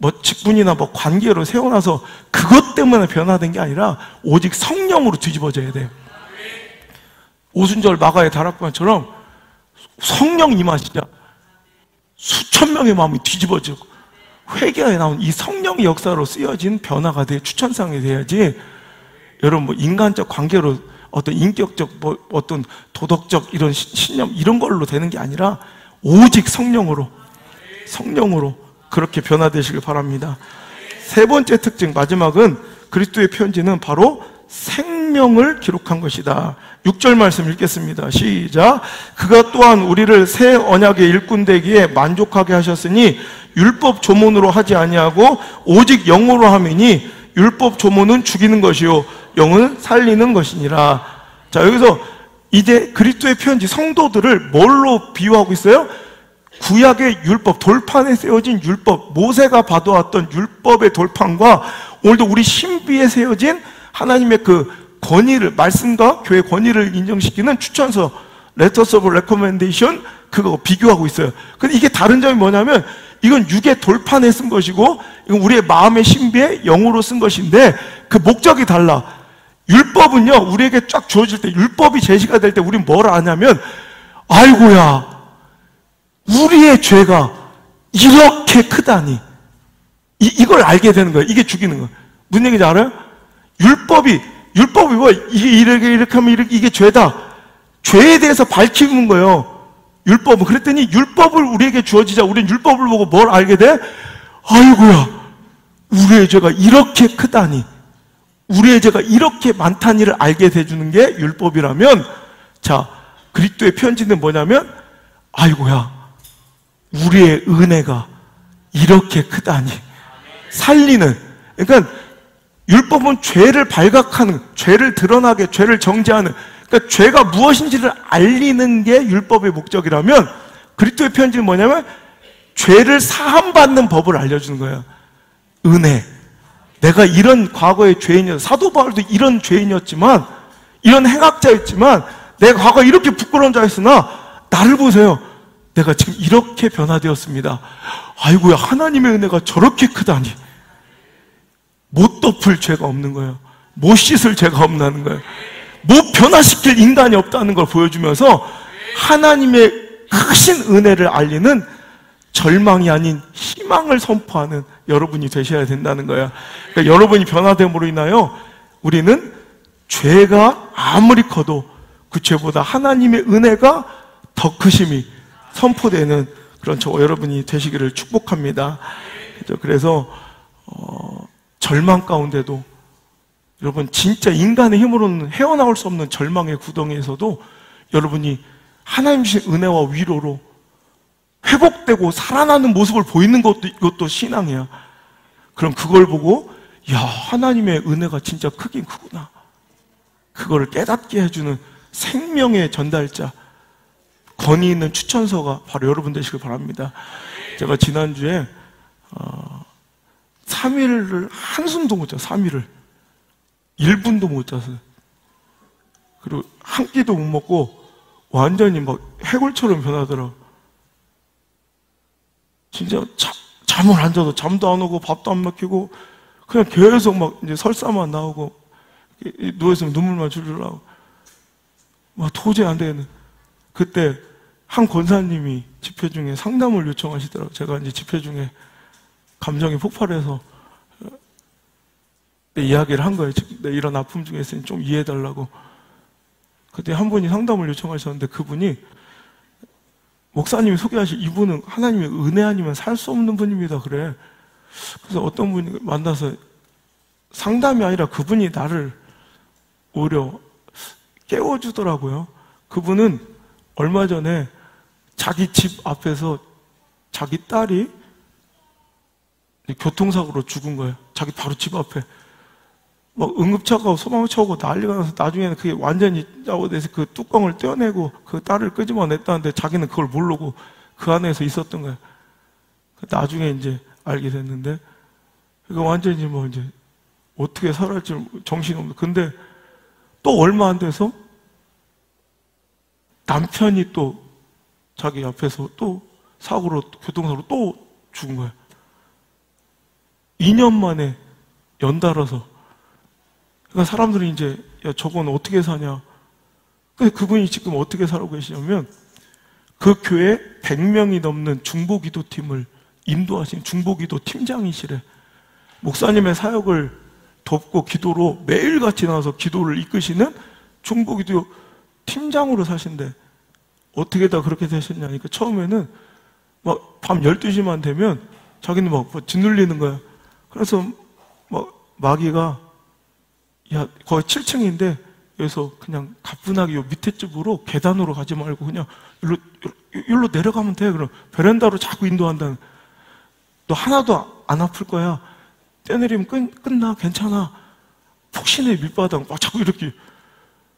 뭐 직분이나 뭐 관계로 세워놔서 그것 때문에 변화된 게 아니라 오직 성령으로 뒤집어져야 돼요. 오순절 마가의 다락방처럼 성령 임하시자 수천 명의 마음이 뒤집어지고 회개에 나온 이 성령의 역사로 쓰여진 변화가 돼 추천상이 돼야지, 여러분 뭐 인간적 관계로 어떤 인격적 뭐 어떤 도덕적 이런 신념 이런 걸로 되는 게 아니라 오직 성령으로 그렇게 변화되시길 바랍니다. 세 번째 특징, 마지막은 그리스도의 편지는 바로 생명을 기록한 것이다. 6절 말씀 읽겠습니다. 시작. 그가 또한 우리를 새 언약의 일꾼 되기에 만족하게 하셨으니 율법 조문으로 하지 아니하고 오직 영으로 함이니 율법 조문은 죽이는 것이요 영은 살리는 것이니라. 자, 여기서 이제 그리스도의 편지 성도들을 뭘로 비유하고 있어요? 구약의 율법, 돌판에 세워진 율법, 모세가 받아왔던 율법의 돌판과 오늘도 우리 신비에 세워진 하나님의 그 권위를, 말씀과 교회 권위를 인정시키는 추천서, Letters of Recommendation, 그거 비교하고 있어요. 근데 이게 다른 점이 뭐냐면 이건 육의 돌판에 쓴 것이고 이건 우리의 마음의 신비에 영으로 쓴 것인데 그 목적이 달라. 율법은요, 우리에게 쫙 주어질 때, 율법이 제시가 될 때 우리는 뭘 아냐면, 아이고야, 우리의 죄가 이렇게 크다니. 이걸 알게 되는 거예요. 이게 죽이는 거예요. 무슨 얘기인지 알아요? 율법이 뭐, 이렇게 하면 이게 죄다. 죄에 대해서 밝히는 거예요. 율법은. 그랬더니 율법을 우리에게 주어지자 우리는 율법을 보고 뭘 알게 돼? 아이고야, 우리의 죄가 이렇게 크다니. 우리의 죄가 이렇게 많다니를 알게 해주는 게 율법이라면, 자, 그리스도의 편지는 뭐냐면, 아이고야, 우리의 은혜가 이렇게 크다니. 살리는. 그러니까 율법은 죄를 발각하는, 죄를 드러나게, 죄를 정죄하는, 그러니까 죄가 무엇인지를 알리는 게 율법의 목적이라면 그리스도의 편지는 뭐냐면 죄를 사함받는 법을 알려주는 거예요. 은혜. 내가 이런 과거의 죄인이었어. 사도 바울도 이런 죄인이었지만, 이런 행악자였지만, 내가 과거에 이렇게 부끄러운 자였으나 나를 보세요. 내가 지금 이렇게 변화되었습니다. 아이고야, 하나님의 은혜가 저렇게 크다니. 못 덮을 죄가 없는 거예요. 못 씻을 죄가 없다는 거예요. 못 변화시킬 인간이 없다는 걸 보여주면서 하나님의 크신 은혜를 알리는, 절망이 아닌 희망을 선포하는 여러분이 되셔야 된다는 거야. 그러니까 여러분이 변화됨으로 인하여 우리는 죄가 아무리 커도 그 죄보다 하나님의 은혜가 더 크심이 선포되는 그런 저 여러분이 되시기를 축복합니다. 그래서 절망 가운데도, 여러분 진짜 인간의 힘으로는 헤어나올 수 없는 절망의 구덩이에서도 여러분이 하나님 주신 은혜와 위로로 회복되고 살아나는 모습을 보이는 것도, 이것도 신앙이야. 그럼 그걸 보고, 야, 하나님의 은혜가 진짜 크긴 크구나. 그거를 깨닫게 해주는 생명의 전달자, 권위 있는 추천서가 바로 여러분 되시길 바랍니다. 제가 지난주에 3일을 한숨도 못 잤어요. 3일을 1분도 못 잤어요. 그리고 한 끼도 못 먹고 완전히 막 해골처럼 변하더라고요. 진짜 잠을 안 자도 잠도 안 오고 밥도 안 먹히고 그냥 계속 막 이제 설사만 나오고 누워있으면 눈물만 줄줄 나오고 막 도저히 안 되겠네. 그때 한 권사님이 집회 중에 상담을 요청하시더라고요. 제가 이제 집회 중에 감정이 폭발해서 이야기를 한 거예요. 내 이런 아픔 중에 있으니 좀 이해해달라고. 그때 한 분이 상담을 요청하셨는데 그분이, 목사님이 소개하신 이분은 하나님의 은혜 아니면 살 수 없는 분입니다. 그래. 그래서 어떤 분이 만나서 상담이 아니라 그분이 나를 오히려 깨워주더라고요. 그분은 얼마 전에 자기 집 앞에서 자기 딸이 교통사고로 죽은 거예요. 자기 바로 집 앞에. 막 응급차가 소방차 오고 난리가 나서 나중에는 그게 완전히 짜고돼서 그 뚜껑을 떼어내고 그 딸을 끄집어냈다는데 자기는 그걸 모르고 그 안에서 있었던 거예요. 나중에 이제 알게 됐는데, 그거 완전히 뭐 이제 어떻게 살아갈지 정신없는. 근데 또 얼마 안 돼서 남편이 또 자기 앞에서 또 사고로, 교통사고로 또 죽은 거예요. 2년 만에 연달아서. 그러니까 사람들이 이제, 야, 저건 어떻게 사냐. 근데 그분이 지금 어떻게 살고 계시냐면, 그 교회 100명이 넘는 중보기도팀을 인도하신 중보기도 팀장이시래. 목사님의 사역을 돕고 기도로 매일같이 나와서 기도를 이끄시는 중보기도 팀장으로 사신대. 어떻게 다 그렇게 되셨냐니까 처음에는 막 밤 12시만 되면 자기는 막 짓눌리는 거야. 그래서 막 마귀가, 야, 거기 7층인데 여기서 그냥 가뿐하게 요 밑에 집으로 계단으로 가지 말고 그냥 일로 내려가면 돼. 그럼 베란다로 자꾸 인도한다는. 너 하나도 안 아플 거야. 떼내리면 끝나. 괜찮아. 폭신해. 밑바닥 막 자꾸 이렇게.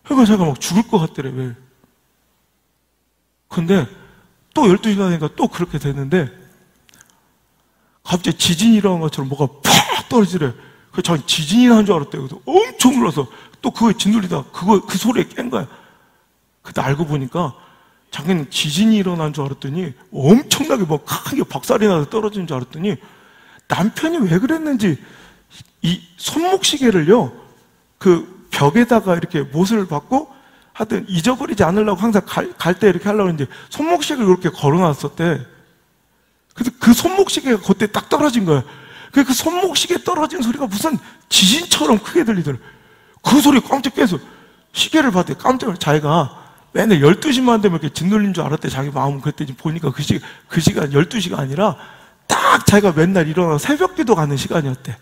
그러니까 제가 막 죽을 것 같더래. 왜? 근데 또 12시가 되니까 또 그렇게 되는데 갑자기 지진이 일어난 것처럼 뭐가 팍 떨어지래. 그래서 저는 지진이 난 줄 알았대요. 그래서 엄청 놀라서 또 그거에 짓눌리다 그 소리에 깬 거야. 그때 알고 보니까 자기는 지진이 일어난 줄 알았더니 엄청나게 뭐 크게 박살이 나서 떨어지는 줄 알았더니 남편이 왜 그랬는지 이 손목시계를요, 그 벽에다가 이렇게 못을 받고 하여튼 잊어버리지 않으려고 항상 갈 때 이렇게 하려고 했는데 손목시계를 이렇게 걸어놨었대. 그래서 그 손목시계가 그때 딱 떨어진 거야. 그 손목시계 떨어진 소리가 무슨 지진처럼 크게 들리더라고요. 그 소리 깜짝 깨서 시계를 봤대. 깜짝 놀라서 자기가 맨날 12시만 되면 이렇게 짓눌린 줄 알았대. 자기 마음은 그때 보니까 그 시간 12시가 아니라 딱 자기가 맨날 일어나서 새벽 기도 가는 시간이었대.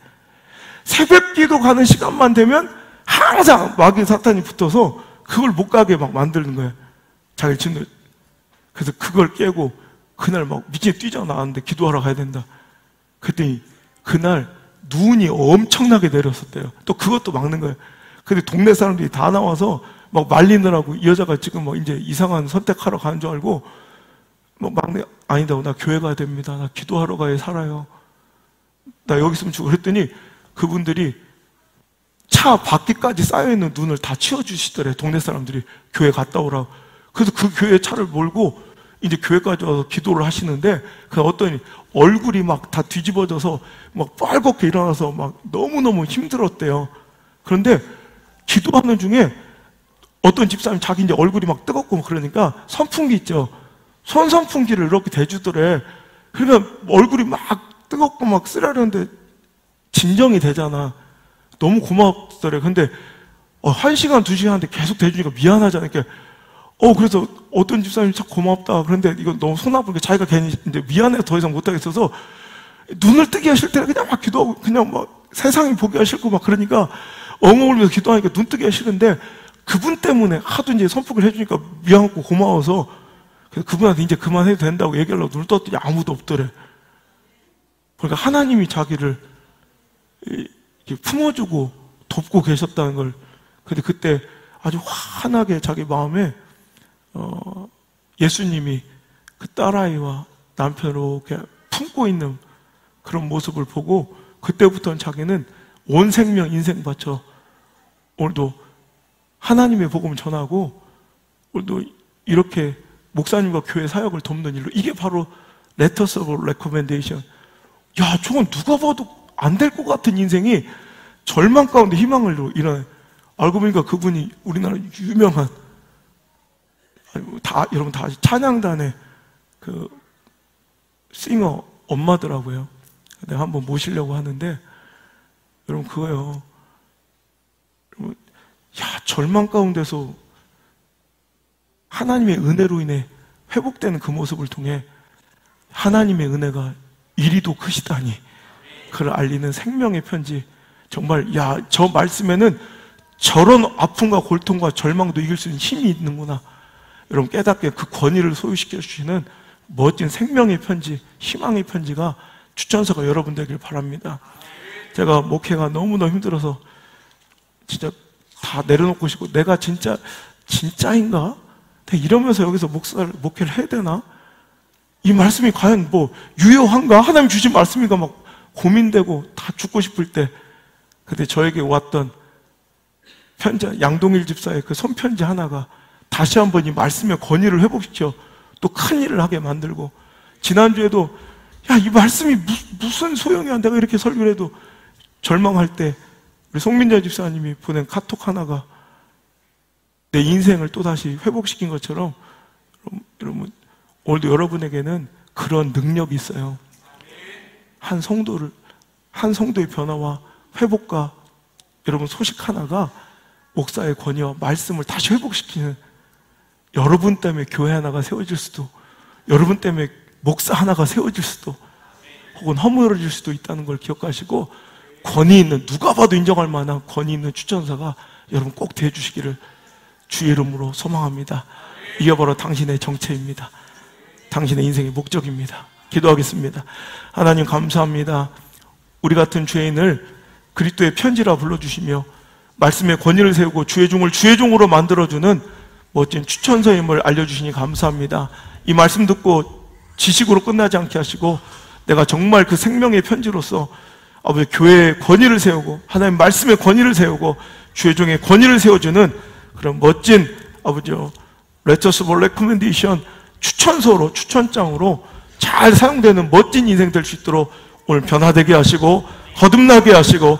새벽 기도 가는 시간만 되면 항상 마귀 사탄이 붙어서 그걸 못 가게 막 만드는 거야. 자기를 짓눌. 그래서 그걸 깨고 그날 막 미치게 뛰쳐나왔는데 기도하러 가야 된다. 그랬더니 그날 눈이 엄청나게 내렸었대요. 또 그것도 막는 거예요. 근데 동네 사람들이 다 나와서 막 말리느라고 이 여자가 지금 뭐 이제 이상한 선택하러 가는 줄 알고 뭐 막내, 아니다, 나 교회 가야 됩니다. 나 기도하러 가야 살아요. 나 여기 있으면 죽어. 그랬더니 그분들이 차 바퀴까지 쌓여있는 눈을 다 치워주시더래. 동네 사람들이 교회 갔다 오라고. 그래서 그 교회 차를 몰고 이제 교회까지 와서 기도를 하시는데 그 어떤 얼굴이 막 다 뒤집어져서 막 빨갛게 일어나서 막 너무너무 힘들었대요. 그런데 기도하는 중에 어떤 집사님 자기 이제 얼굴이 막 뜨겁고 그러니까 선풍기 있죠. 손선풍기를 이렇게 대주더래. 그러니까 얼굴이 막 뜨겁고 막 쓰라렸는데 진정이 되잖아. 너무 고맙더래. 근데 1시간, 2시간한테 계속 대주니까 미안하잖아. 그러니까 그래서 어떤 집사님이 참 고맙다. 그런데 이거 너무 손 아프니까 자기가 괜히 이제 미안해서 더 이상 못하겠어서 눈을 뜨기 싫을 때는 그냥 막 기도하고 그냥 막 세상이 보기가 싫고 막 그러니까 엉엉 울면서 기도하니까 눈 뜨기가 싫은데 그분 때문에 하도 이제 선풍을 해주니까 미안하고 고마워서 그래서 그분한테 이제 그만해도 된다고 얘기하려고 눈을 떴더니 아무도 없더래. 그러니까 하나님이 자기를 이렇게 품어주고 돕고 계셨다는 걸. 근데 그때 아주 환하게 자기 마음에 예수님이 그 딸아이와 남편을 이렇게 품고 있는 그런 모습을 보고 그때부터는 자기는 온 생명 인생 바쳐 오늘도 하나님의 복음을 전하고 오늘도 이렇게 목사님과 교회 사역을 돕는 일로. 이게 바로 Letters of Recommendation. 야, 저건 누가 봐도 안 될 것 같은 인생이 절망 가운데 희망을 일어나요. 알고 보니까 그분이 우리나라 유명한 여러분 다 찬양단의 그 싱어 엄마더라고요. 내가 한번 모시려고 하는데 여러분 그거요. 여러분, 절망 가운데서 하나님의 은혜로 인해 회복되는 그 모습을 통해 하나님의 은혜가 이리도 크시다니 그를 알리는 생명의 편지. 정말 저 말씀에는 저런 아픔과 고통과 절망도 이길 수 있는 힘이 있는구나. 여러분 깨닫게 그 권위를 소유시켜 주시는 멋진 생명의 편지, 희망의 편지가 추천서가 여러분 되길 바랍니다. 제가 목회가 너무너무 힘들어서 진짜 다 내려놓고 싶고 내가 진짜인가? 이러면서 여기서 목회를 해야 되나? 이 말씀이 과연 뭐 유효한가? 하나님 주신 말씀인가? 막 고민되고 다 죽고 싶을 때 그때 저에게 왔던 편지, 양동일 집사의 그 손편지 하나가 다시 한번 이 말씀의 권위를 회복시켜 또 큰 일을 하게 만들고, 지난주에도 야, 이 말씀이 무슨 소용이야. 내가 이렇게 설교를 해도. 절망할 때 우리 송민자 집사님이 보낸 카톡 하나가 내 인생을 또다시 회복시킨 것처럼, 여러분, 오늘도 여러분에게는 그런 능력이 있어요. 한 성도의 변화와 회복과 여러분 소식 하나가 목사의 권위와 말씀을 다시 회복시키는, 여러분 때문에 교회 하나가 세워질 수도, 여러분 때문에 목사 하나가 세워질 수도, 혹은 허물어질 수도 있다는 걸 기억하시고, 권위 있는, 누가 봐도 인정할 만한 권위 있는 추천사가 여러분 꼭 되어주시기를 주의 이름으로 소망합니다. 이게 바로 당신의 정체입니다. 당신의 인생의 목적입니다. 기도하겠습니다. 하나님 감사합니다. 우리 같은 죄인을 그리스도의 편지라 불러주시며 말씀의 권위를 세우고 주의 종을 주의 종으로 만들어주는 멋진 추천서임을 알려주시니 감사합니다. 이 말씀 듣고 지식으로 끝나지 않게 하시고, 내가 정말 그 생명의 편지로서 아버지 교회의 권위를 세우고 하나님 말씀의 권위를 세우고 주의 종의 권위를 세워주는 그런 멋진 아버지 레터스 볼 레코멘데이션 추천서로, 추천장으로 잘 사용되는 멋진 인생 될 수 있도록 오늘 변화되게 하시고 거듭나게 하시고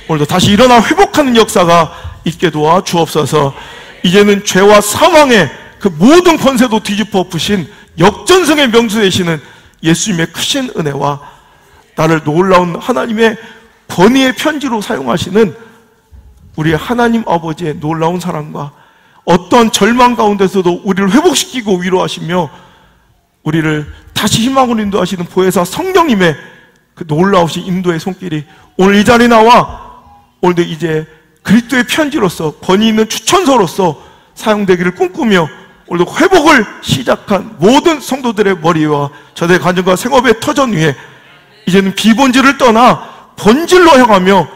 오늘도 다시 일어나 회복하는 역사가 있게 도와 주옵소서. 이제는 죄와 사망의 그 모든 권세도 뒤집어 엎으신 역전승의 명수 되시는 예수님의 크신 은혜와 나를 놀라운 하나님의 권위의 편지로 사용하시는 우리 하나님 아버지의 놀라운 사랑과 어떤 절망 가운데서도 우리를 회복시키고 위로하시며 우리를 다시 희망으로 인도하시는 보혜사 성령님의 그 놀라우신 인도의 손길이 오늘 이 자리에 나와 오늘도 이제 그리스도의 편지로서 권위 있는 추천서로서 사용되기를 꿈꾸며 오늘도 회복을 시작한 모든 성도들의 머리와 저들의 가정과 생업의 터전 위에 이제는 비본질을 떠나 본질로 향하며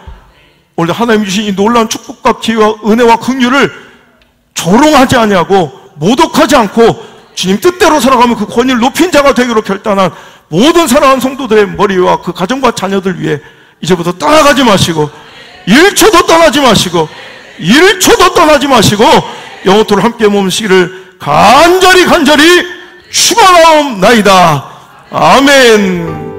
오늘 하나님 주신 이 놀라운 축복과 기회와 은혜와 긍휼을 조롱하지 아니하고 모독하지 않고 주님 뜻대로 살아가며 그 권위를 높인 자가 되기로 결단한 모든 사랑하는 성도들의 머리와 그 가정과 자녀들 위해 이제부터 떠나가지 마시고 1초도 떠나지 마시고 1초도 떠나지 마시고 영원토록 함께 머무시기를 간절히 축원하옵나이다. 아멘.